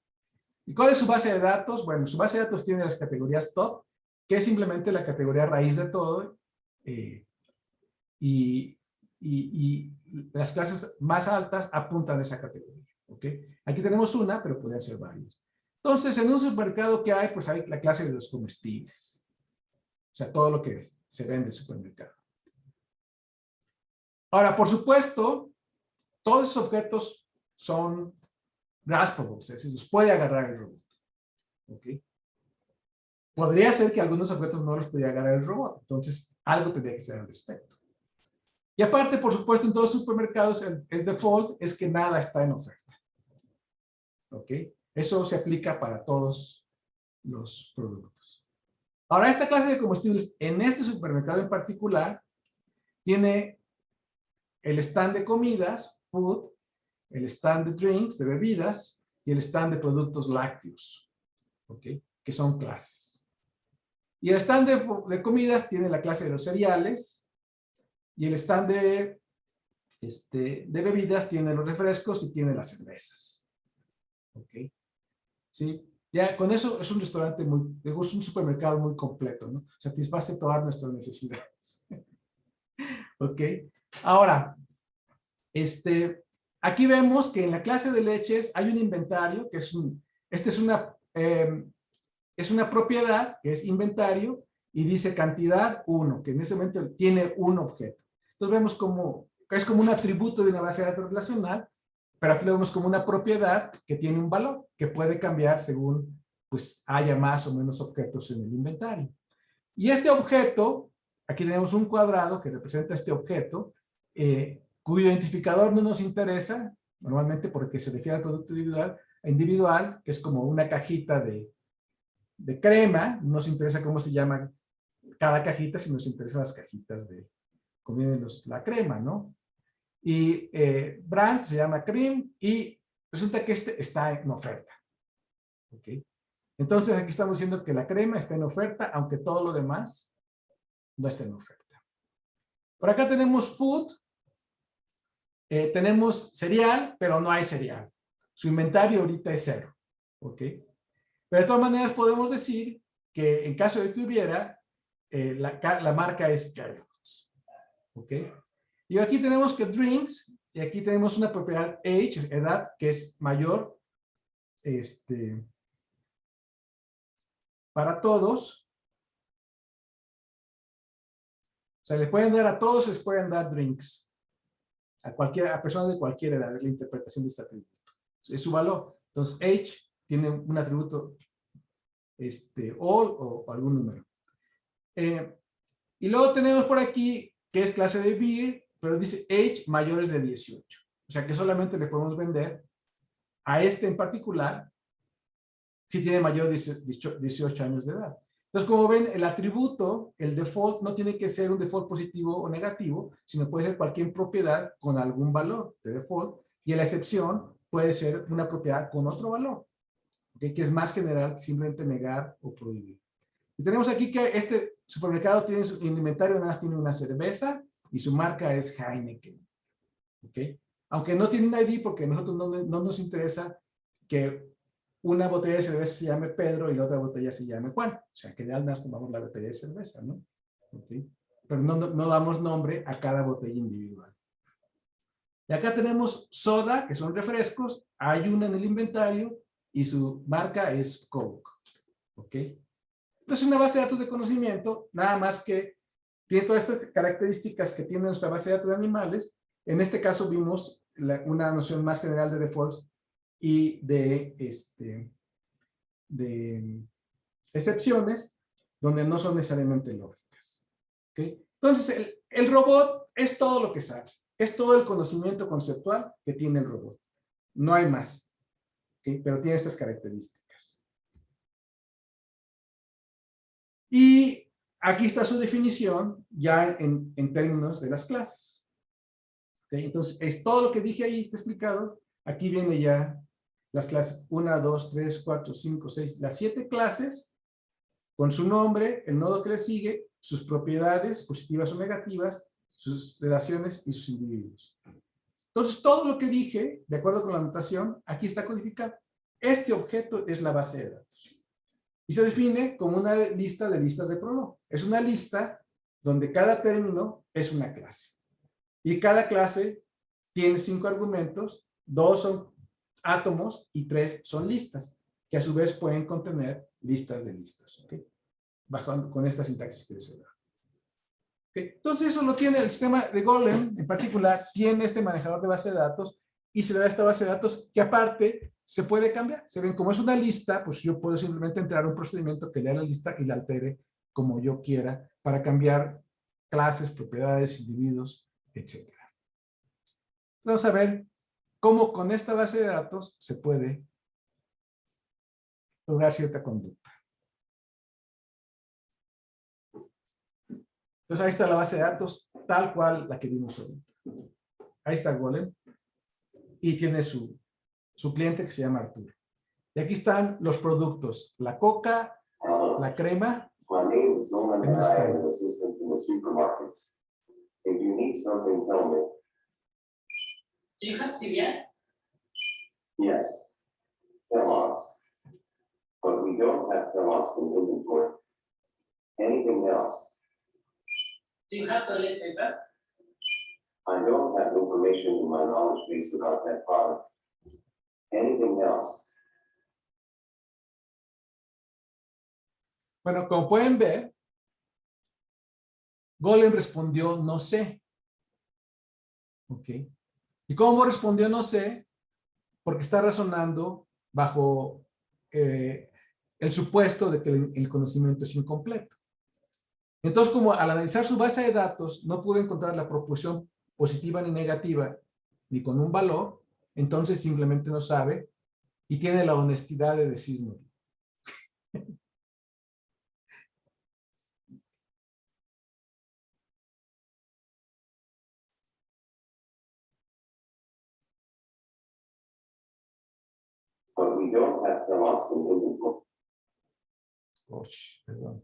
¿Y cuál es su base de datos? Bueno, su base de datos tiene las categorías top, que es simplemente la categoría raíz de todo, y las clases más altas apuntan a esa categoría. ¿Okay? Aquí tenemos una, pero pueden ser varias. Entonces, en un supermercado, ¿qué hay? Pues hay la clase de los comestibles. O sea, todo lo que se vende en el supermercado. Ahora, por supuesto, todos esos objetos son graspables, es decir, los puede agarrar el robot. ¿Okay? Podría ser que algunos objetos no los pudiera agarrar el robot, entonces algo tendría que ser al respecto. Y aparte, por supuesto, en todos los supermercados el default es que nada está en oferta. ¿Ok? Eso se aplica para todos los productos. Ahora, esta clase de comestibles en este supermercado en particular tiene el stand de comidas, food, el stand de drinks, de bebidas, y el stand de productos lácteos, ¿ok? Que son clases. Y el stand de comidas tiene la clase de los cereales, y el stand de bebidas tiene los refrescos y tiene las cervezas. ¿Ok? ¿Sí? Ya con eso es un restaurante es un supermercado muy completo, ¿no? Satisface todas nuestras necesidades. ¿Ok? Ahora, aquí vemos que en la clase de leches hay un inventario, que es una propiedad, que es inventario, y dice cantidad 1, que en ese momento tiene un objeto. Entonces vemos como, es como un atributo de una base de datos relacional, pero aquí lo vemos como una propiedad que tiene un valor, que puede cambiar según pues haya más o menos objetos en el inventario. Y este objeto, aquí tenemos un cuadrado que representa este objeto, cuyo identificador no nos interesa, normalmente porque se refiere al producto individual, que es como una cajita de crema, no nos interesa cómo se llama cada cajita, sino nos interesan las cajitas de conviene la crema, ¿no? Y brand se llama cream y resulta que este está en oferta. ¿Ok? Entonces aquí estamos diciendo que la crema está en oferta, aunque todo lo demás no está en oferta. Por acá tenemos food, tenemos cereal, pero no hay cereal. Su inventario ahorita es 0. ¿Ok? Pero de todas maneras podemos decir que en caso de que hubiera, la marca es Kellogg's. ¿Ok? Y aquí tenemos que drinks, y aquí tenemos una propiedad age, edad, que es mayor para todos. O sea, le pueden dar a todos, les pueden dar drinks. A personas de cualquier edad, es la interpretación de este atributo. Es su valor. Entonces, age tiene un atributo all o algún número. Y luego tenemos por aquí, que es clase de beer, pero dice age mayores de 18. O sea que solamente le podemos vender a en particular si tiene mayor de 18 años de edad. Entonces, como ven, el atributo, el default, no tiene que ser un default positivo o negativo, sino puede ser cualquier propiedad con algún valor de default, y la excepción puede ser una propiedad con otro valor, ¿okay? Que es más general que simplemente negar o prohibir. Y tenemos aquí que este supermercado tiene su inventario, nada más tiene una cerveza y su marca es Heineken. ¿Okay? Aunque no tiene un ID porque a nosotros no nos interesa que una botella de cerveza se llame Pedro y la otra botella se llame Juan. O sea, que en realidad nos tomamos la botella de cerveza, ¿no? ¿Okay? Pero no damos nombre a cada botella individual. Y acá tenemos soda, que son refrescos, hay una en el inventario y su marca es Coke. ¿Ok? Entonces, una base de datos de conocimiento, nada más que tiene todas estas características que tiene nuestra base de datos de animales. En este caso vimos una noción más general de defaults y de excepciones, donde no son necesariamente lógicas. ¿Okay? Entonces, el robot es todo lo que sabe. Es todo el conocimiento conceptual que tiene el robot. No hay más. ¿Okay? Pero tiene estas características. Y aquí está su definición ya en términos de las clases. ¿Okay? Entonces, es todo lo que dije ahí, está explicado. Aquí viene ya las clases 1, 2, 3, 4, 5, 6, las 7 clases, con su nombre, el nodo que le sigue, sus propiedades, positivas o negativas, sus relaciones y sus individuos. Entonces, todo lo que dije, de acuerdo con la notación, aquí está codificado. Este objeto es la base de datos. Y se define como una lista de listas de Prolog. Es una lista donde cada término es una clase. Y cada clase tiene 5 argumentos, 2 son átomos y 3 son listas, que a su vez pueden contener listas de listas. ¿Okay? Con esta sintaxis que les he dado. ¿Okay? Entonces eso lo tiene el sistema de Golem, en particular, tiene este manejador de base de datos y se le da esta base de datos que aparte se puede cambiar. Se ven como es una lista, pues yo puedo simplemente entrar a un procedimiento que lea la lista y la altere como yo quiera para cambiar clases, propiedades, individuos, etc. Vamos a ver cómo con esta base de datos se puede lograr cierta conducta. Entonces ahí está la base de datos tal cual la que vimos ahorita. Ahí está Golem y tiene su cliente que se llama Arturo. Y aquí están los productos, la coca, la crema. ¿En está? Do you have cereal? Yes, Kellogg's. But we don't have Kellogg's in inventory. Anything else? Do you have toilet paper? I don't have information in my knowledge base about that product. Anything else? Bueno, como pueden ver, Golem respondió no sé. ¿Ok? ¿Y cómo respondió no sé? Porque está razonando bajo el supuesto de que el conocimiento es incompleto. Entonces, como al analizar su base de datos no pudo encontrar la proporción positiva ni negativa ni con un valor, entonces simplemente no sabe y tiene la honestidad de decirnos. But we don't have Kellogg's in inventory. Perdón.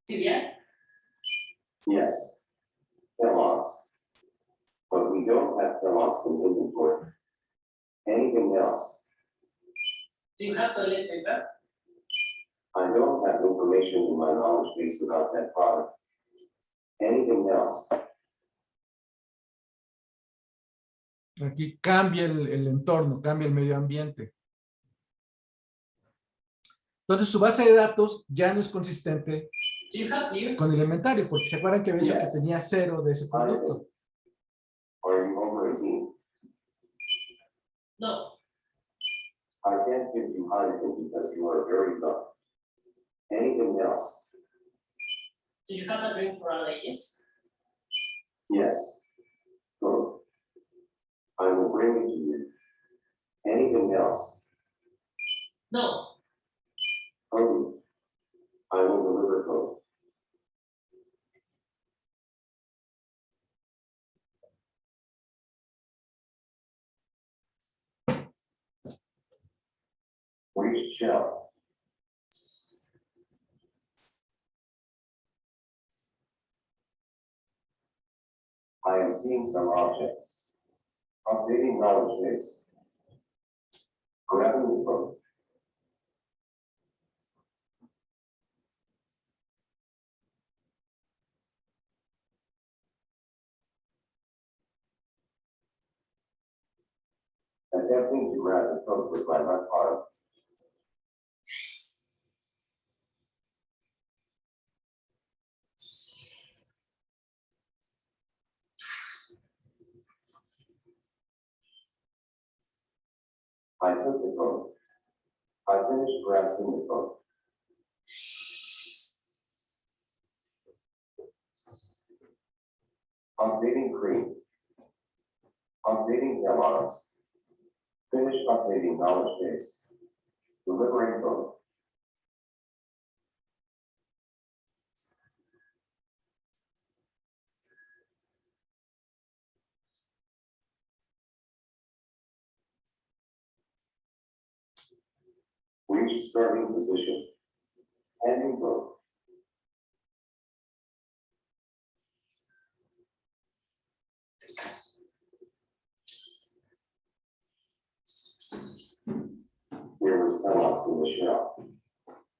Cereal? Yes, Kellogg's. But we don't have Kellogg's in inventory. Anything else? Do you have toilet paper? I don't have information in my knowledge base about that product. Anything else? Aquí cambia el entorno, cambia el medio ambiente. Entonces su base de datos ya no es consistente Do you have beer? con el inventario, porque se acuerdan que había dicho que tenía 0 de ese producto. Are you over 18? No. I can't give you Heineken because you are very young. Anything else? Do you have a drink for a ladies? Yes. Good. I will bring it to you. Anything else? No. Hurry. Reach shell. I am seeing some objects. Updating knowledge base. Grabbing the phone. Attempting to grab the phone with my left arm. I took the phone. I finished grasping the phone. Updating cream. Updating Kellogg's. Finish updating knowledge base. Delivering phone. Reach starting position. Ending phone. There was Kellogg's in the shell.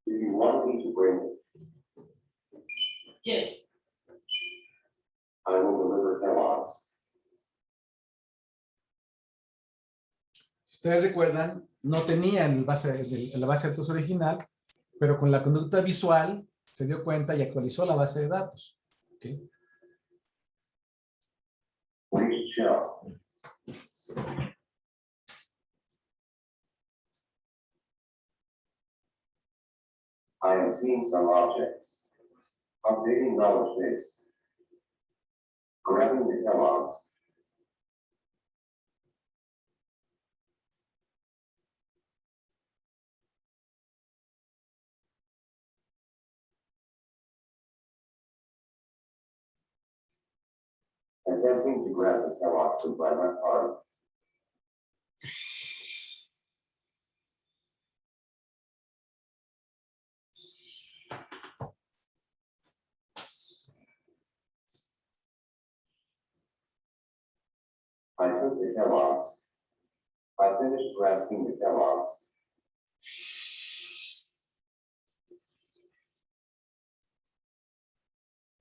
Do you want me to bring it? Yes, I will deliver Kellogg's. Si ustedes recuerdan, no tenían la base de datos original, pero con la conducta visual se dio cuenta y actualizó la base de datos. ¿Okay? Reach shell. I am seeing some objects. Updating knowledge base. Grabbing the Kellogg's. Attempting to grab the Kellogg's with my left arm. I took the Kellogg's. I finished grasping the Kellogg's.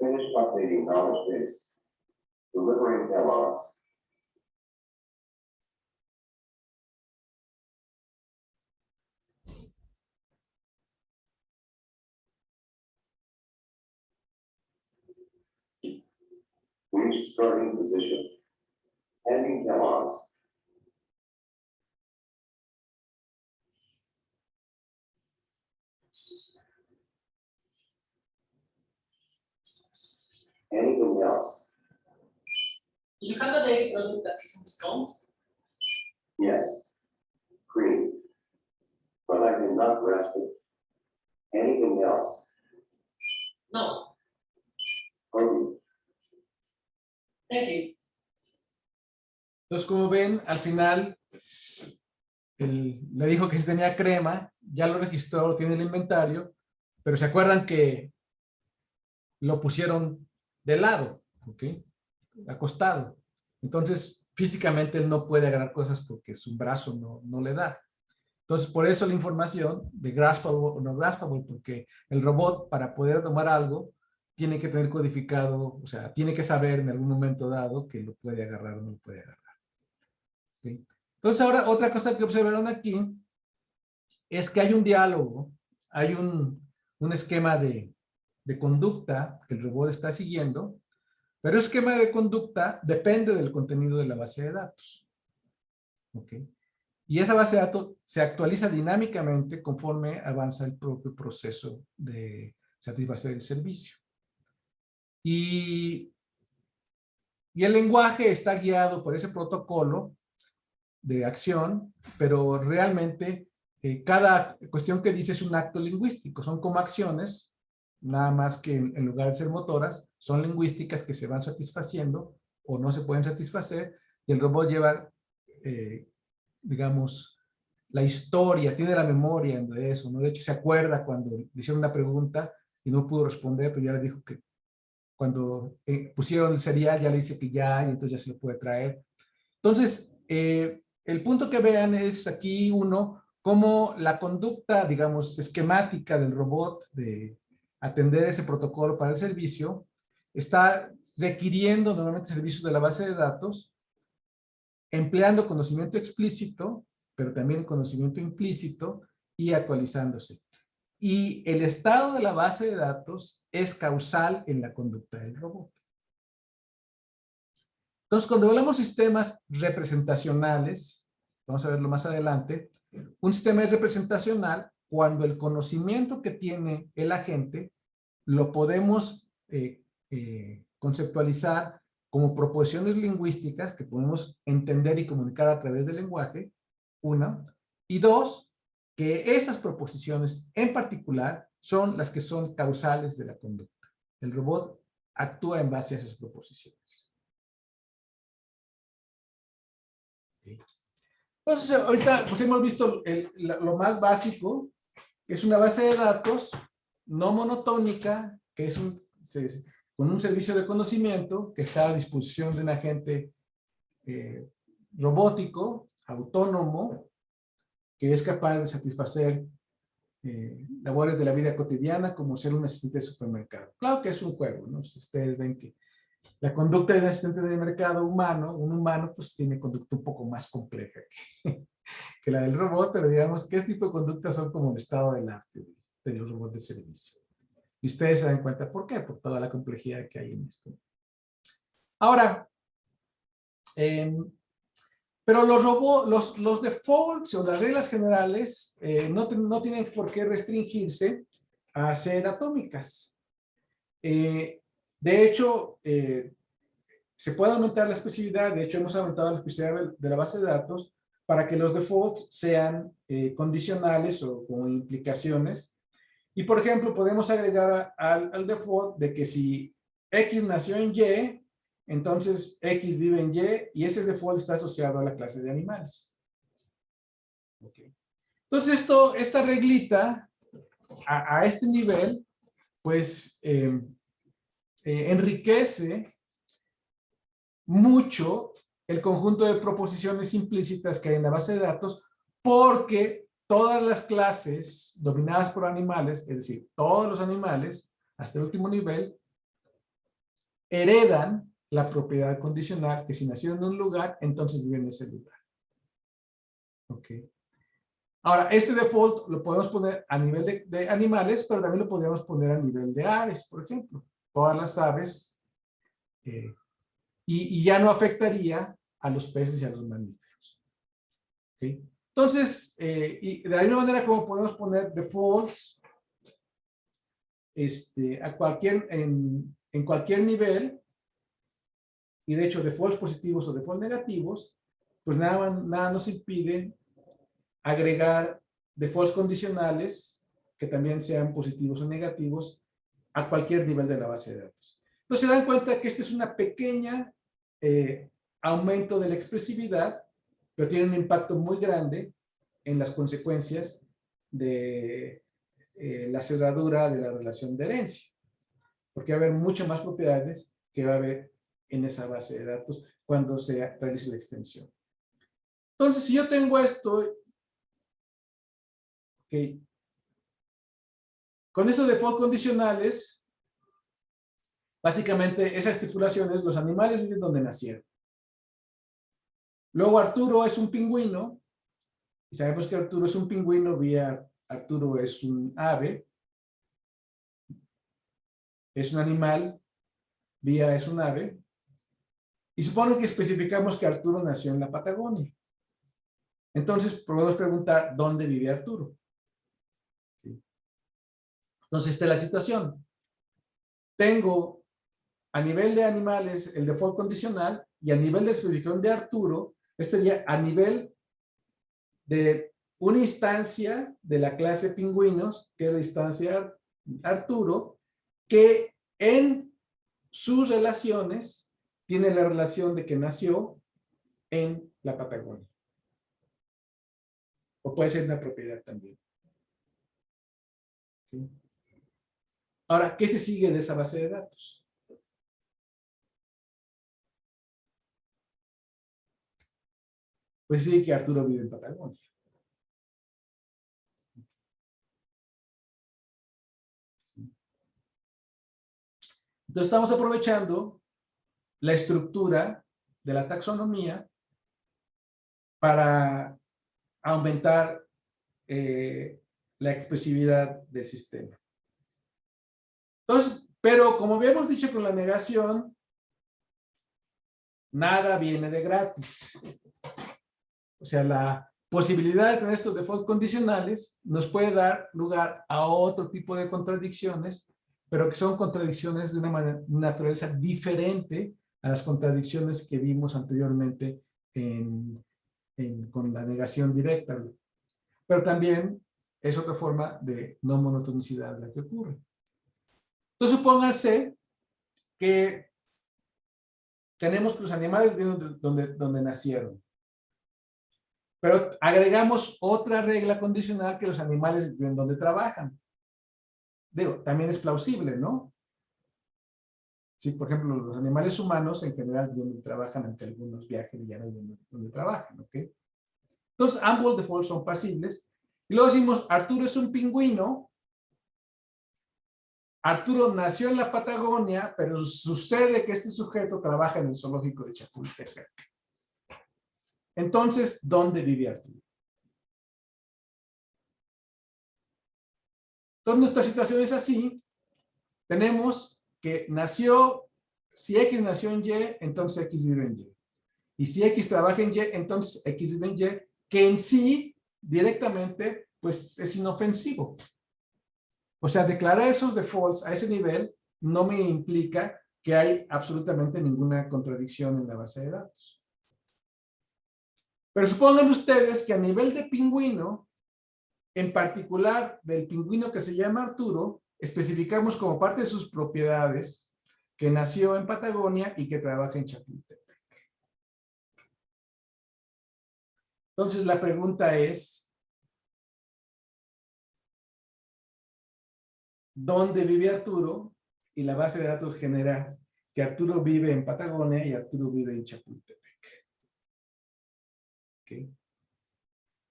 Finished updating knowledge base. Delivering Kellogg's. Reach starting position. Ending Kellogg's. Anything else? you have a dairy product that is in discount. Yes. Cream. But I did not grasp it. Anything else? No, Okay. thank you. Entonces, como ven, al final le dijo que si tenía crema, ya lo registró, tiene el inventario, pero se acuerdan que lo pusieron de lado, ¿ok? Acostado. Entonces, físicamente él no puede agarrar cosas porque su brazo no le da. Entonces, por eso la información de graspable o no graspable, porque el robot, para poder tomar algo, tiene que tener codificado, o sea, tiene que saber en algún momento dado que lo puede agarrar o no lo puede agarrar. ¿Okay? Entonces, ahora otra cosa que observaron aquí es que hay un diálogo, hay un esquema de conducta que el robot está siguiendo, pero el esquema de conducta depende del contenido de la base de datos. ¿Ok? Y esa base de datos se actualiza dinámicamente conforme avanza el propio proceso de satisfacer el servicio. Y el lenguaje está guiado por ese protocolo de acción, pero realmente cada cuestión que dice es un acto lingüístico, son como acciones, nada más que en lugar de ser motoras, son lingüísticas que se van satisfaciendo o no se pueden satisfacer, y el robot lleva, digamos, la historia, tiene la memoria de eso, ¿no? De hecho, se acuerda cuando le hicieron una pregunta y no pudo responder, pero ya le dijo que cuando pusieron el cereal ya le dice que ya, y entonces ya se lo puede traer. Entonces, el punto que vean es aquí uno, cómo la conducta, digamos, esquemática del robot de atender ese protocolo para el servicio está requiriendo normalmente servicios de la base de datos, empleando conocimiento explícito, pero también conocimiento implícito y actualizándose. Y el estado de la base de datos es causal en la conducta del robot. Entonces, cuando hablamos de sistemas representacionales, vamos a verlo más adelante, un sistema es representacional cuando el conocimiento que tiene el agente lo podemos conceptualizar como proposiciones lingüísticas que podemos entender y comunicar a través del lenguaje, una, y dos, que esas proposiciones en particular son las que son causales de la conducta. El robot actúa en base a esas proposiciones. Entonces, ahorita pues hemos visto lo más básico, que es una base de datos no monotónica, que es con un servicio de conocimiento que está a disposición de un agente robótico, autónomo, que es capaz de satisfacer labores de la vida cotidiana, como ser un asistente de supermercado. Claro que es un juego, ¿no? Si ustedes ven que la conducta de un asistente de mercado humano, un humano, pues tiene conducta un poco más compleja que la del robot, pero digamos que este tipo de conductas son como el estado del arte de los robots de servicio. Y ustedes se dan cuenta por qué, por toda la complejidad que hay en esto. Ahora, pero los defaults o las reglas generales no tienen por qué restringirse a ser atómicas. De hecho, se puede aumentar la especificidad. De hecho, hemos aumentado la especificidad de la base de datos para que los defaults sean condicionales o con implicaciones. Y, por ejemplo, podemos agregar al default de que si X nació en Y, entonces X vive en Y, y ese default está asociado a la clase de animales. Okay. Entonces, esta reglita, a este nivel, pues, enriquece mucho el conjunto de proposiciones implícitas que hay en la base de datos, porque todas las clases dominadas por animales, es decir, todos los animales, hasta el último nivel, heredan la propiedad condicional que si nacieron en un lugar, entonces viven en ese lugar. Ok. Ahora, este default lo podemos poner a nivel de animales, pero también lo podríamos poner a nivel de aves, por ejemplo. Todas las aves, y ya no afectaría a los peces y a los mamíferos. ¿Okay? Entonces, y de la misma manera como podemos poner defaults en cualquier nivel, y de hecho defaults positivos o defaults negativos, pues nada nos impide agregar defaults condicionales que también sean positivos o negativos a cualquier nivel de la base de datos. Entonces se dan cuenta que este es una pequeña aumento de la expresividad, pero tiene un impacto muy grande en las consecuencias de la cerradura de la relación de herencia, porque va a haber muchas más propiedades que va a haber en esa base de datos cuando se realice la extensión. Entonces, si yo tengo esto, okay, con esos default condicionales, básicamente esas estipulaciones, los animales viven donde nacieron. Luego Arturo es un pingüino, y sabemos que Arturo es un pingüino vía Arturo es un ave, es un animal, vía es un ave, y supone que especificamos que Arturo nació en la Patagonia. Entonces podemos preguntar, ¿dónde vive Arturo? Entonces esta es la situación. Tengo a nivel de animales el default condicional, y a nivel de especificación de Arturo, esto sería a nivel de una instancia de la clase pingüinos, que es la instancia Arturo, que en sus relaciones tiene la relación de que nació en la Patagonia. O puede ser una propiedad también. ¿Sí? Ahora, ¿qué se sigue de esa base de datos? Pues sí, que Arturo vive en Patagonia. Entonces estamos aprovechando la estructura de la taxonomía para aumentar la expresividad del sistema. Entonces, pero como habíamos dicho con la negación, nada viene de gratis. O sea, la posibilidad de tener estos default condicionales nos puede dar lugar a otro tipo de contradicciones, pero que son contradicciones de una naturaleza diferente a las contradicciones que vimos anteriormente con la negación directa. Pero también es otra forma de no monotonicidad la que ocurre. Entonces, supónganse que tenemos que los animales vienen donde nacieron. Pero agregamos otra regla condicional que los animales viven donde trabajan. Digo, también es plausible, ¿no? Sí, por ejemplo, los animales humanos en general viven donde trabajan, aunque algunos viajen y ya no viven donde trabajan, ¿ok? Entonces, ambos defaults son pasibles. Y luego decimos, Arturo es un pingüino. Arturo nació en la Patagonia, pero sucede que este sujeto trabaja en el zoológico de Chapultepec. Entonces, ¿dónde vive Arturo? Entonces, nuestra situación es así. Tenemos que nació, si X nació en Y, entonces X vive en Y. Y si X trabaja en Y, entonces X vive en Y, que en sí, directamente, pues es inofensivo. O sea, declarar esos defaults a ese nivel no me implica que hay absolutamente ninguna contradicción en la base de datos. Pero supongan ustedes que a nivel de pingüino, en particular del pingüino que se llama Arturo, especificamos como parte de sus propiedades que nació en Patagonia y que trabaja en Chapultepec. Entonces la pregunta es, ¿dónde vive Arturo? Y la base de datos genera que Arturo vive en Patagonia y Arturo vive en Chapultepec. ¿Okay?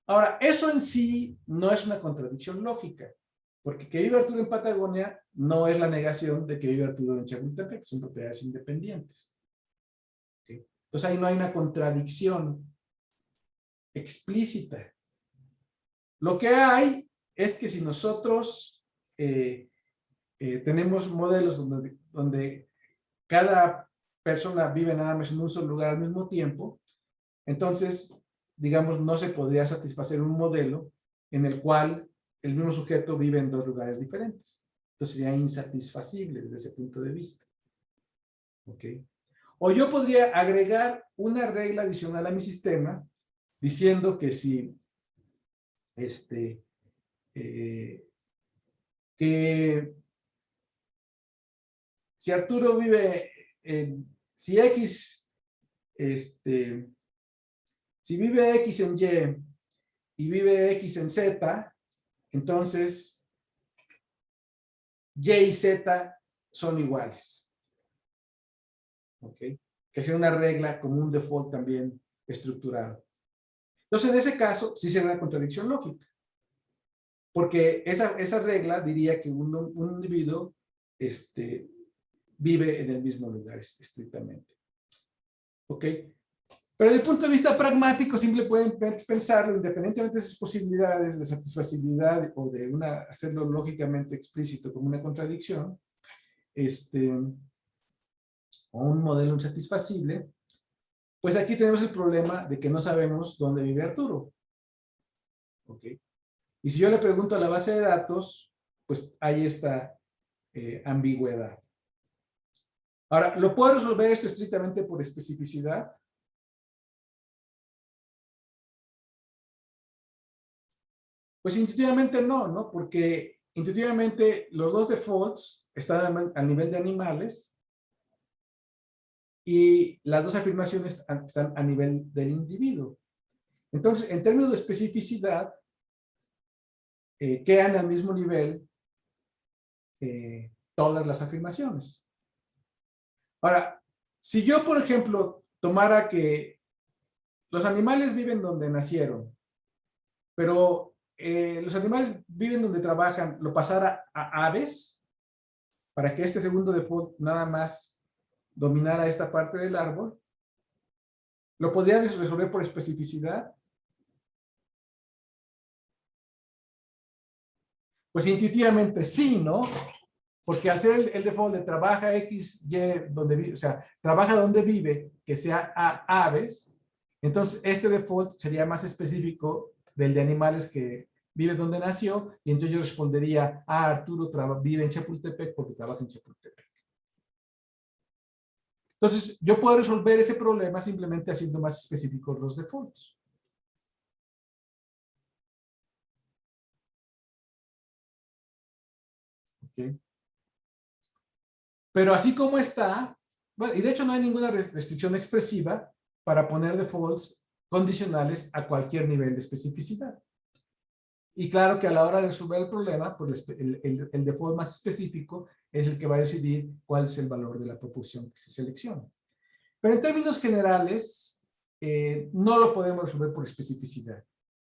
Ahora, eso en sí no es una contradicción lógica, porque que vive Arturo en Patagonia no es la negación de que vive Arturo en Chapultepec, son propiedades independientes. ¿Okay? Entonces ahí no hay una contradicción explícita. Lo que hay es que si nosotros tenemos modelos donde cada persona vive nada más en un solo lugar al mismo tiempo, entonces, digamos, no se podría satisfacer un modelo en el cual el mismo sujeto vive en dos lugares diferentes. Entonces sería insatisfacible desde ese punto de vista. ¿Ok? O yo podría agregar una regla adicional a mi sistema diciendo que si si Arturo vive si X si vive X en Y vive X en Z, entonces Y y Z son iguales. ¿Ok? Que sea una regla como un default también estructurado. Entonces, en ese caso, sí sería una contradicción lógica. Porque esa regla diría que un individuo vive en el mismo lugar, estrictamente. ¿Ok? Pero desde el punto de vista pragmático, siempre pueden pensarlo, independientemente de esas posibilidades de satisfacibilidad o de hacerlo lógicamente explícito como una contradicción, o un modelo insatisfacible, pues aquí tenemos el problema de que no sabemos dónde vive Arturo. ¿Ok? Y si yo le pregunto a la base de datos, pues hay esta ambigüedad. Ahora, ¿lo puedo resolver esto estrictamente por especificidad? Pues intuitivamente no, ¿no? Porque intuitivamente los dos defaults están al nivel de animales y las dos afirmaciones están a nivel del individuo. Entonces, en términos de especificidad, quedan al mismo nivel todas las afirmaciones. Ahora, si yo, por ejemplo, tomara que los animales viven donde nacieron, pero los animales viven donde trabajan, lo pasara a aves, para que este segundo default nada más dominara esta parte del árbol, ¿lo podría resolver por especificidad? Pues intuitivamente sí, ¿no? Porque al ser el default de trabaja X, Y, donde vive, o sea, trabaja donde vive, que sea a aves, entonces este default sería más específico del de animales que vive donde nació, y entonces yo respondería, Arturo vive en Chapultepec porque trabaja en Chapultepec. Entonces, yo puedo resolver ese problema simplemente haciendo más específicos los defaults. ¿Okay? Pero así como está, bueno, y de hecho no hay ninguna restricción expresiva para poner defaults condicionales a cualquier nivel de especificidad. Y claro que a la hora de resolver el problema, pues el default más específico es el que va a decidir cuál es el valor de la proposición que se selecciona. Pero en términos generales, no lo podemos resolver por especificidad.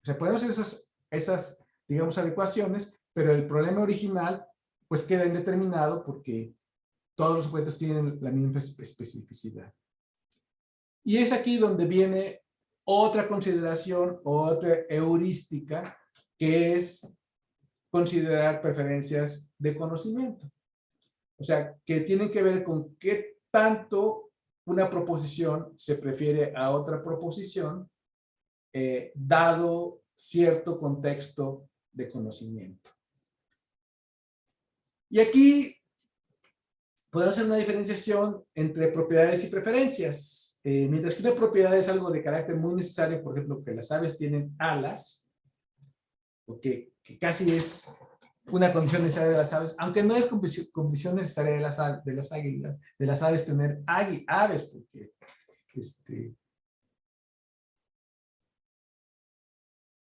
O sea, podemos hacer esas, digamos, adecuaciones, pero el problema original, pues queda indeterminado porque todos los objetos tienen la misma especificidad. Y es aquí donde viene otra consideración, otra heurística, que es considerar preferencias de conocimiento. O sea, que tienen que ver con qué tanto una proposición se prefiere a otra proposición, dado cierto contexto de conocimiento. Y aquí podemos hacer una diferenciación entre propiedades y preferencias. Mientras que una propiedad es algo de carácter muy necesario, por ejemplo, que las aves tienen alas, o que casi es una condición necesaria de las aves, aunque no es condición necesaria de las águilas, de las aves tener aves, porque o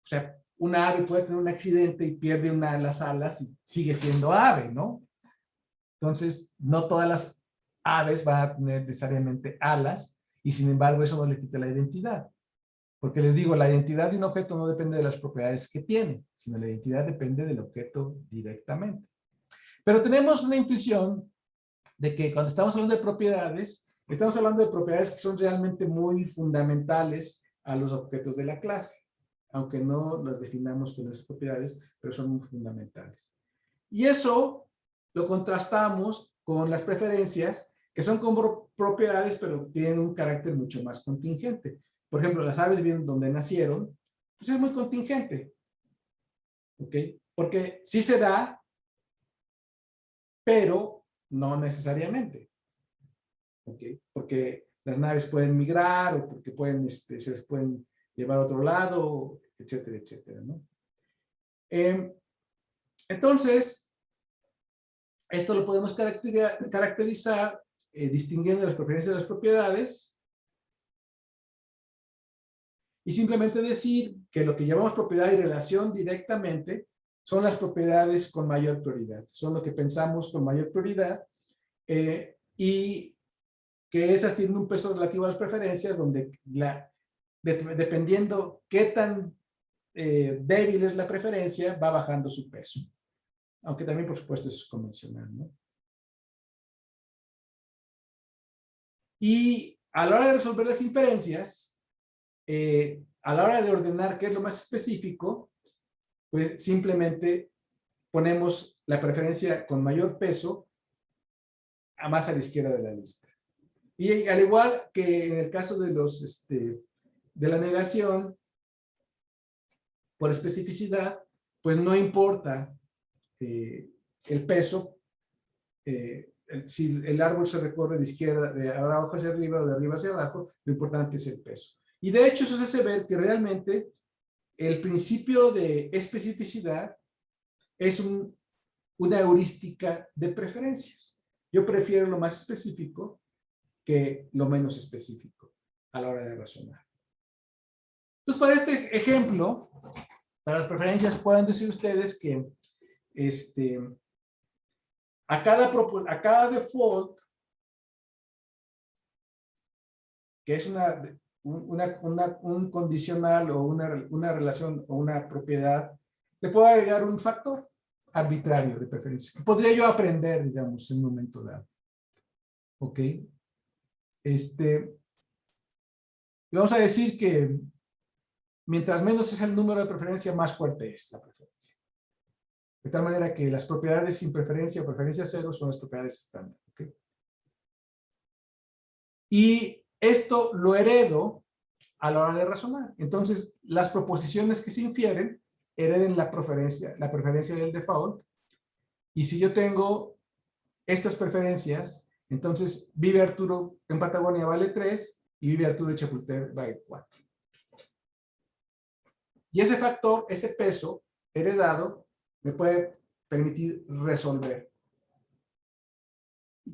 sea, una ave puede tener un accidente y pierde una de las alas y sigue siendo ave, ¿no? Entonces, no todas las aves van a tener necesariamente alas y sin embargo eso no le quita la identidad. Porque les digo, la identidad de un objeto no depende de las propiedades que tiene, sino la identidad depende del objeto directamente. Pero tenemos una intuición de que cuando estamos hablando de propiedades, estamos hablando de propiedades que son realmente muy fundamentales a los objetos de la clase, aunque no las definamos con esas propiedades, pero son muy fundamentales. Y eso lo contrastamos con las preferencias, que son como propiedades, pero tienen un carácter mucho más contingente. Por ejemplo, las aves viven donde nacieron, pues es muy contingente. ¿Ok? Porque sí se da, pero no necesariamente. ¿Ok? Porque las naves pueden migrar o porque pueden, se les pueden llevar a otro lado, etcétera, etcétera, ¿no? Entonces, esto lo podemos caracterizar distinguiendo las preferencias de las propiedades y simplemente decir que lo que llamamos propiedad y relación directamente son las propiedades con mayor prioridad, son lo que pensamos con mayor prioridad y que esas tienen un peso relativo a las preferencias donde dependiendo qué tan débil es la preferencia, va bajando su peso. Aunque también, por supuesto, eso es convencional, ¿no? Y a la hora de resolver las inferencias, a la hora de ordenar qué es lo más específico, pues simplemente ponemos la preferencia con mayor peso más a la izquierda de la lista. Y al igual que en el caso de de la negación, por especificidad, pues no importa el peso, si el árbol se recorre de izquierda, de abajo hacia arriba o de arriba hacia abajo, lo importante es el peso. Y de hecho eso se hace ver que realmente el principio de especificidad es una heurística de preferencias. Yo prefiero lo más específico que lo menos específico a la hora de razonar. Entonces, para este ejemplo, Para las preferencias pueden decir ustedes que a cada default, que es un condicional o una relación o una propiedad, le puedo agregar un factor arbitrario de preferencia, que podría yo aprender, digamos, en un momento dado. ¿Ok? Y vamos a decir que mientras menos es el número de preferencia, más fuerte es la preferencia. De tal manera que las propiedades sin preferencia o preferencia cero son las propiedades estándar. ¿Okay? Y esto lo heredo a la hora de razonar. Entonces, las proposiciones que se infieren hereden la preferencia del default. Y si yo tengo estas preferencias, entonces vive Arturo en Patagonia vale 3 y vive Arturo en Chapultepec vale 4. Y ese factor, ese peso heredado, me puede permitir resolver.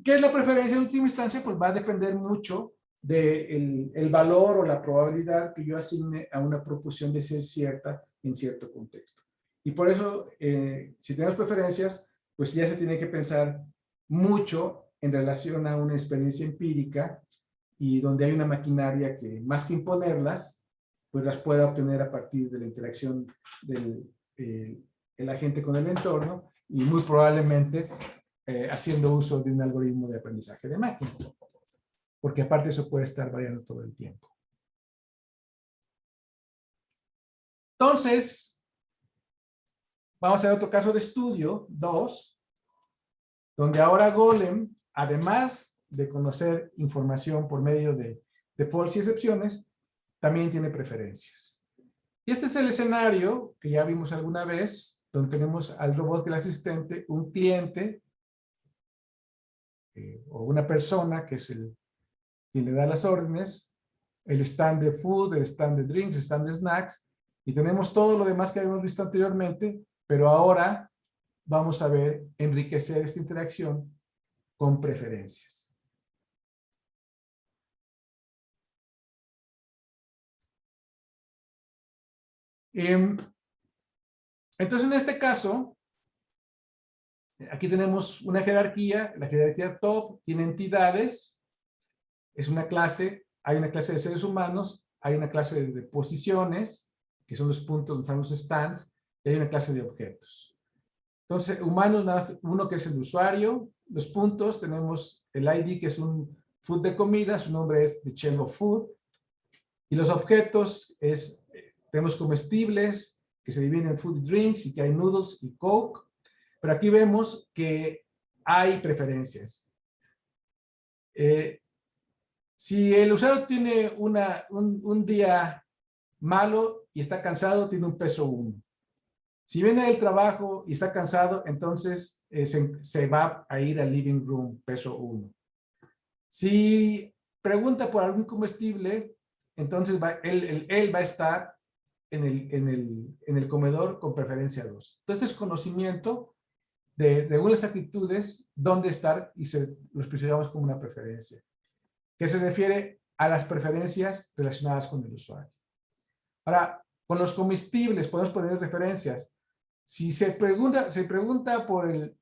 ¿Qué es la preferencia en última instancia? Pues va a depender mucho del valor o la probabilidad que yo asigne a una proposición de ser cierta en cierto contexto. Y por eso, si tenemos preferencias, pues ya se tiene que pensar mucho en relación a una experiencia empírica y donde hay una maquinaria que, más que imponerlas, pues las pueda obtener a partir de la interacción del el agente con el entorno y muy probablemente haciendo uso de un algoritmo de aprendizaje de máquina. Porque aparte eso puede estar variando todo el tiempo. Entonces, vamos a ver otro caso de estudio, 2, donde ahora Golem, además de conocer información por medio de defaults y excepciones, también tiene preferencias. Y este es el escenario que ya vimos alguna vez, donde tenemos al robot que es el asistente, un cliente o una persona que es quien le da las órdenes, el stand de food, el stand de drinks, el stand de snacks, y tenemos todo lo demás que habíamos visto anteriormente, pero ahora vamos a ver enriquecer esta interacción con preferencias. Entonces, en este caso, aquí tenemos una jerarquía, la jerarquía top tiene entidades, es una clase, hay una clase de seres humanos, hay una clase de posiciones, que son los puntos donde están los stands, y hay una clase de objetos. Entonces, humanos, nada más uno que es el usuario, los puntos, tenemos el ID que es un food de comida, su nombre es The Chain of Food, y los objetos tenemos comestibles, que se dividen en food y drinks, y que hay noodles y coke, pero aquí vemos que hay preferencias. Si el usuario tiene un día malo y está cansado, tiene un peso 1. Si viene del trabajo y está cansado, entonces se va a ir al living room, peso 1. Si pregunta por algún comestible, entonces él va a estar en el comedor con preferencia 2. Entonces, es conocimiento según las actitudes, dónde estar y los consideramos como una preferencia, que se refiere a las preferencias relacionadas con el usuario. Ahora, con los comestibles podemos poner referencias. Si se pregunta por un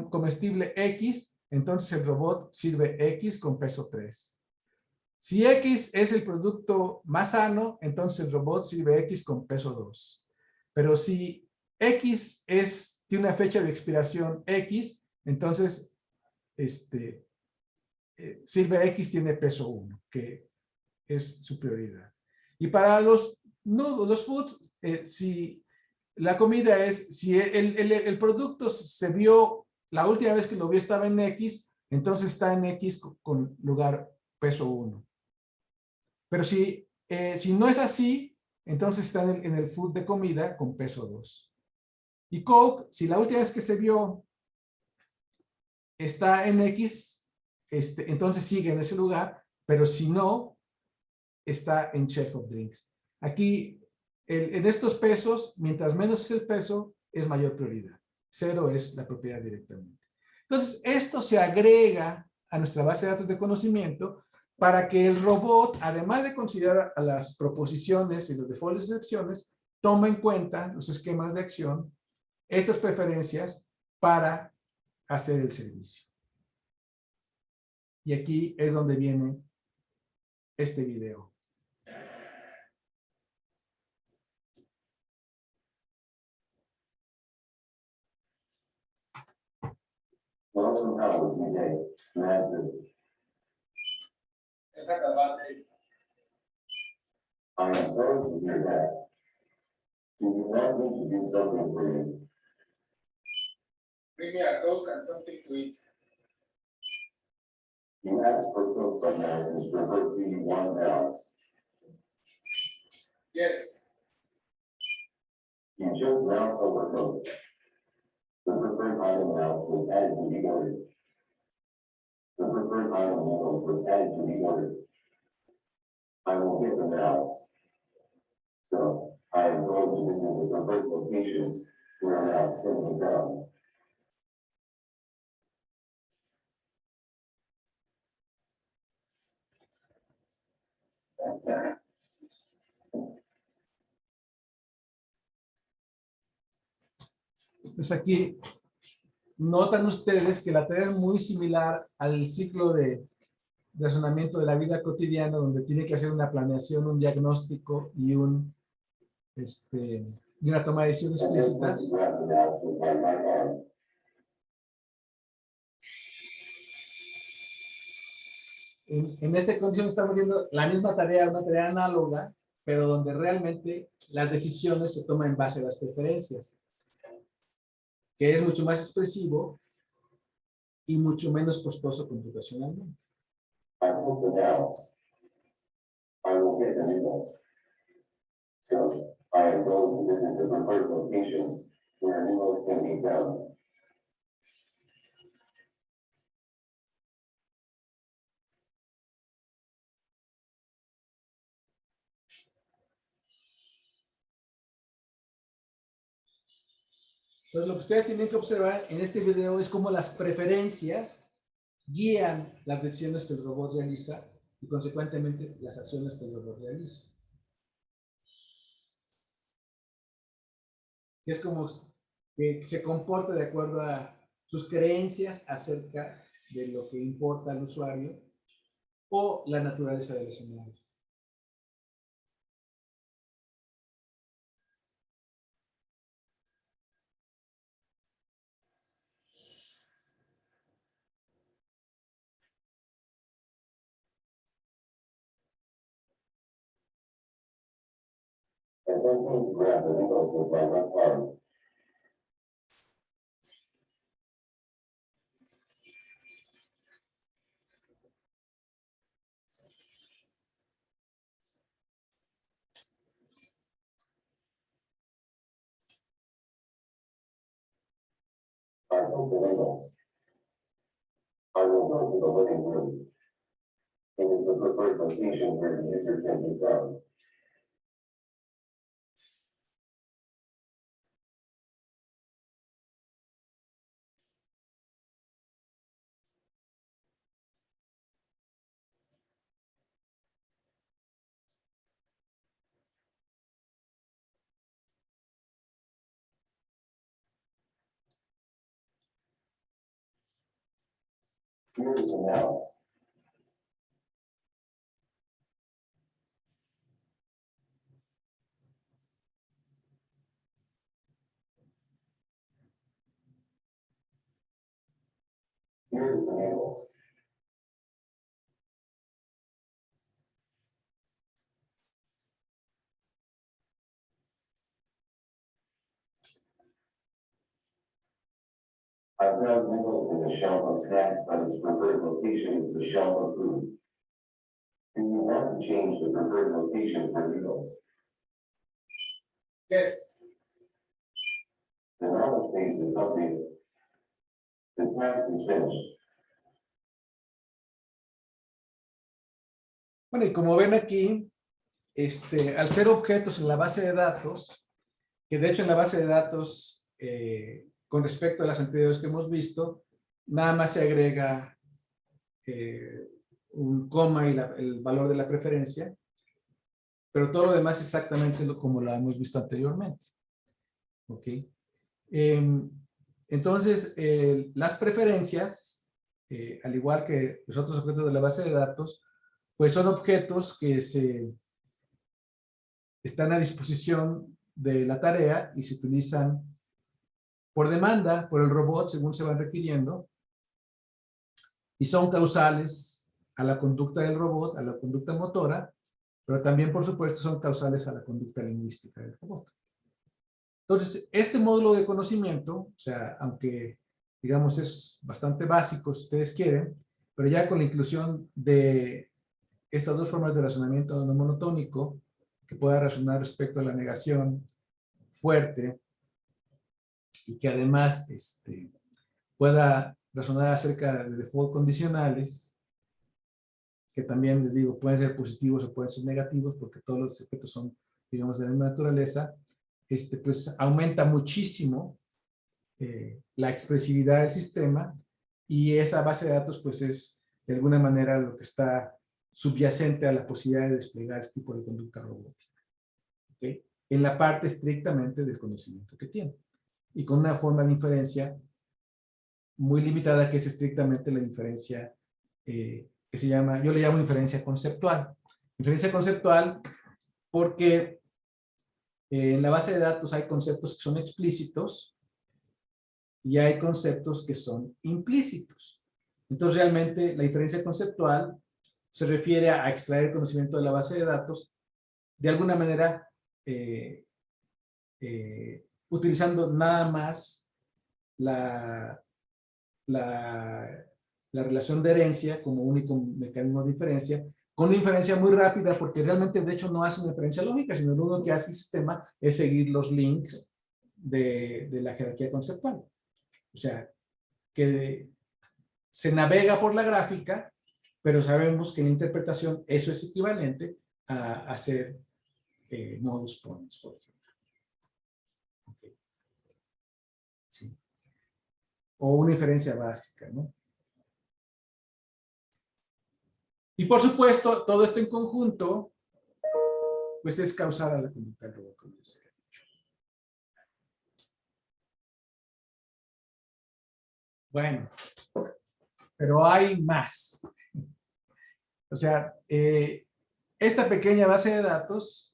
comestible X, entonces el robot sirve X con peso 3. Si X es el producto más sano, entonces el robot sirve X con peso 2. Pero si X tiene una fecha de expiración X, entonces sirve X tiene peso 1, que es su prioridad. Y para los foods, si la comida si el producto se vio, la última vez que lo vio estaba en X, entonces está en X con lugar peso 1. Pero si no es así, entonces está en el food de comida con peso 2. Y Coke, si la última vez que se vio está en X, entonces sigue en ese lugar, pero si no, está en Shelf of Drinks. Aquí, en estos pesos, mientras menos es el peso, es mayor prioridad. 0 es la propiedad directamente. Entonces, esto se agrega a nuestra base de datos de conocimiento para que el robot, además de considerar a las proposiciones y los defaults de excepciones, tome en cuenta los esquemas de acción, estas preferencias para hacer el servicio. Y aquí es donde viene este video. Welcome Howard today, Master. I am sorry to hear that. Do you want me to do something for you? Bring me a Coke and something to eat. You asked for Coke from Madison's River PD1 Yes, You chose Mouse over Coke. The preferred item Mouse was added to the order. The preferred item Mouse was added to the order. I will get the mouse. So I am going to visit the preferred locations where a mouse can be found. Pues aquí notan ustedes que la tarea es muy similar al ciclo de razonamiento de la vida cotidiana, donde tiene que hacer una planeación, un diagnóstico y y una toma de decisión And then explícita. once you grab the mouse with my right arm, En esta condición estamos viendo la misma tarea, una tarea análoga, pero donde realmente las decisiones se toman en base a las preferencias, que es mucho más expresivo y mucho menos costoso computacionalmente. I took the mouse. I will get the needles. So I am going to visit the preferred locations where needles can be found. Entonces, lo que ustedes tienen que observar en este video es cómo las preferencias guían las decisiones que el robot realiza y, consecuentemente, las acciones que el robot realiza. Es como que se comporta de acuerdo a sus creencias acerca de lo que importa al usuario o la naturaleza del escenario. And then please grab the needles with my left arm. I took the needles. I will go to the living room. It is the preferred location where the user can be found. Here is the mouse. Here is the needles. I found needles in the shelf of snacks, but its preferred location is the shelf of food. Do you want to change the preferred location for needles? yes, The knowledge base is updated. The task is finished. Bueno, y como ven aquí, al ser objetos en la base de datos, que de hecho en la base de datos, con respecto a las anteriores que hemos visto, nada más se agrega un coma y el valor de la preferencia, pero todo lo demás es exactamente como lo hemos visto anteriormente. ¿Ok? Entonces, las preferencias, al igual que los otros objetos de la base de datos, pues son objetos que están a disposición de la tarea y se utilizan por demanda, por el robot, según se van requiriendo, y son causales a la conducta del robot, a la conducta motora, pero también, por supuesto, son causales a la conducta lingüística del robot. Entonces, este módulo de conocimiento, o sea, aunque, digamos, es bastante básico, si ustedes quieren, pero ya con la inclusión de estas dos formas de razonamiento no monotónico, que pueda razonar respecto a la negación fuerte, y que además pueda razonar acerca de default condicionales, que también les digo, pueden ser positivos o pueden ser negativos, porque todos los objetos son, digamos, de la misma naturaleza, pues aumenta muchísimo la expresividad del sistema, y esa base de datos pues es de alguna manera lo que está subyacente a la posibilidad de desplegar este tipo de conducta robótica. ¿Okay? En la parte estrictamente del conocimiento que tiene. Y con una forma de inferencia muy limitada, que es estrictamente la inferencia que se llama, yo le llamo inferencia conceptual. Inferencia conceptual porque en la base de datos hay conceptos que son explícitos y hay conceptos que son implícitos. Entonces realmente la inferencia conceptual se refiere a extraer conocimiento de la base de datos de alguna manera utilizando nada más la relación de herencia como único mecanismo de inferencia, con una inferencia muy rápida, porque realmente de hecho no hace una inferencia lógica, sino lo único que hace el sistema es seguir los links de la jerarquía conceptual. O sea, que se navega por la gráfica, pero sabemos que en la interpretación eso es equivalente a hacer modus ponens, por ejemplo. Okay. Sí. O una inferencia básica, ¿no? Y por supuesto, todo esto en conjunto, pues es causal a la conducta del robot, como les he dicho. Bueno, pero hay más. O sea, esta pequeña base de datos,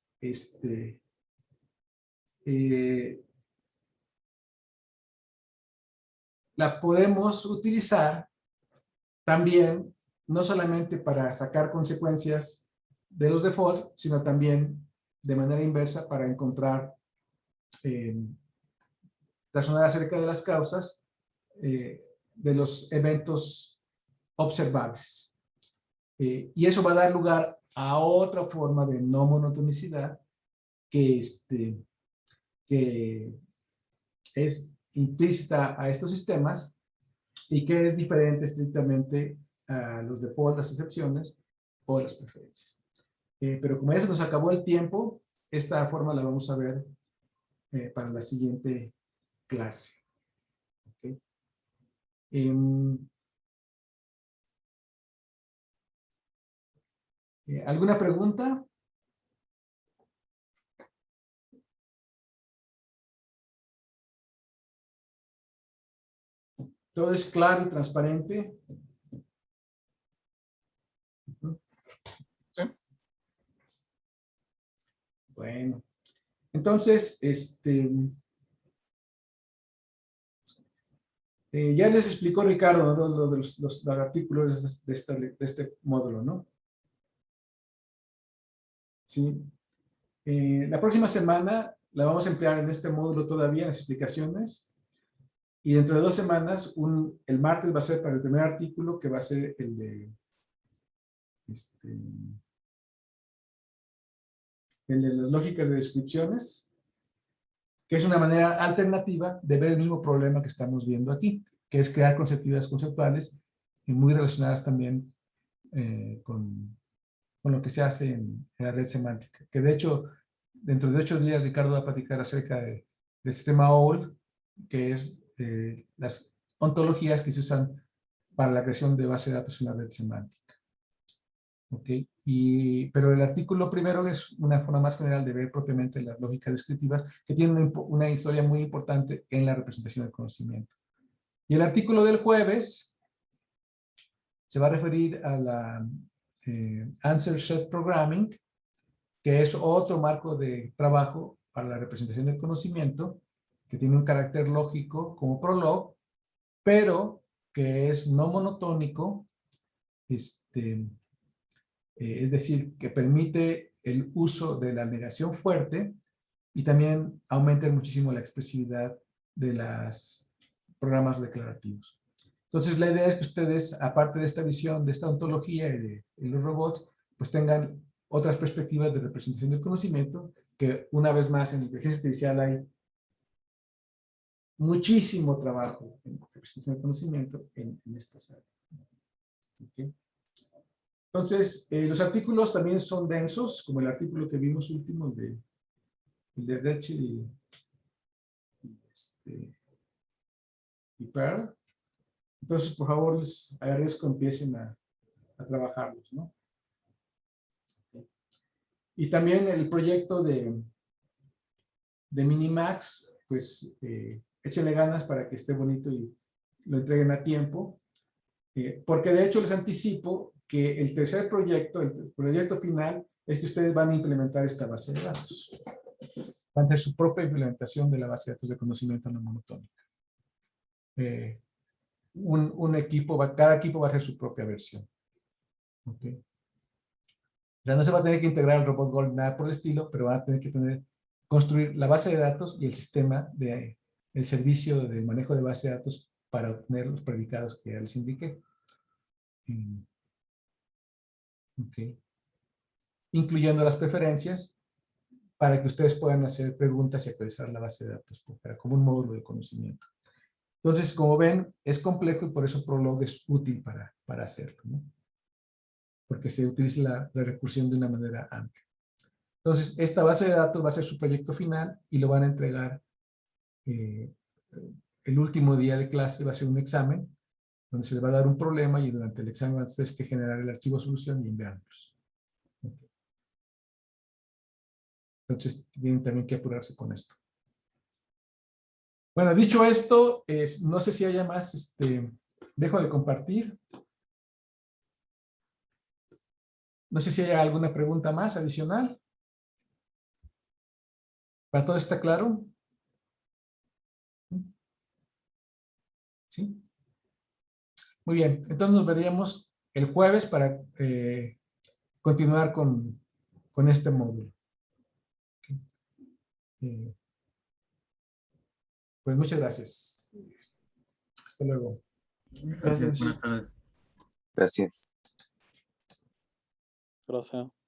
la podemos utilizar también, no solamente para sacar consecuencias de los defaults, sino también de manera inversa para encontrar, razonar acerca de las causas de los eventos observables. Y eso va a dar lugar a otra forma de no monotonicidad que es implícita a estos sistemas y que es diferente estrictamente a los defaults, las excepciones o las preferencias. Pero como ya se nos acabó el tiempo, esta forma la vamos a ver para la siguiente clase. ¿Okay? ¿Alguna pregunta? ¿Todo es claro y transparente? Sí. Bueno, entonces, ya les explicó Ricardo, ¿no? Lo de los artículos de este módulo, ¿no? Sí. La próxima semana la vamos a emplear en este módulo todavía, en las explicaciones. Y dentro de 2 semanas, el martes va a ser para el primer artículo, que va a ser el de las lógicas de descripciones, que es una manera alternativa de ver el mismo problema que estamos viendo aquí, que es crear conceptividades conceptuales y muy relacionadas también con lo que se hace en la red semántica. Que de hecho, dentro de 8 días, Ricardo va a platicar acerca del sistema OLD, que es las ontologías que se usan para la creación de base de datos en la red semántica. ¿Ok? Pero el artículo primero es una forma más general de ver propiamente las lógicas descriptivas que tienen una historia muy importante en la representación del conocimiento. Y el artículo del jueves se va a referir a la Answer Set Programming, que es otro marco de trabajo para la representación del conocimiento, que tiene un carácter lógico como Prolog, pero que es no monotónico, es decir, que permite el uso de la negación fuerte y también aumenta muchísimo la expresividad de los programas declarativos. Entonces, la idea es que ustedes, aparte de esta visión, de esta ontología y de los robots, pues tengan otras perspectivas de representación del conocimiento, que una vez más en inteligencia artificial hay muchísimo trabajo en representación del conocimiento en estas áreas. ¿Okay? Entonces, los artículos también son densos, como el artículo que vimos último, el de Rachel y Pearl. Entonces, por favor, les agradezco que empiecen a trabajarlos, ¿no? Y también el proyecto de Minimax, pues échenle ganas para que esté bonito y lo entreguen a tiempo. Porque de hecho les anticipo que el tercer proyecto, el proyecto final, es que ustedes van a implementar esta base de datos. Van a hacer su propia implementación de la base de datos de conocimiento no monotónica. Cada equipo va a hacer su propia versión. ¿Okay? O sea, no se va a tener que integrar el robot Gold, nada por el estilo, pero van a tener que construir la base de datos y el sistema el servicio de manejo de base de datos para obtener los predicados que ya les indiqué. Okay. Incluyendo las preferencias para que ustedes puedan hacer preguntas y actualizar la base de datos como un módulo de conocimiento. Entonces, como ven, es complejo y por eso Prolog es útil para hacerlo, ¿no? Porque se utiliza la recursión de una manera amplia. Entonces, esta base de datos va a ser su proyecto final y lo van a entregar el último día de clase. Va a ser un examen donde se les va a dar un problema y durante el examen van a tener que generar el archivo solución y enviarlos. Okay. Entonces, tienen también que apurarse con esto. Bueno, dicho esto, no sé si haya más, dejo de compartir. No sé si hay alguna pregunta más adicional. ¿Para todo está claro? ¿Sí? Muy bien, entonces nos veríamos el jueves para continuar con este módulo. Pues muchas gracias. Hasta luego. Gracias, buenas tardes. Gracias. Gracias.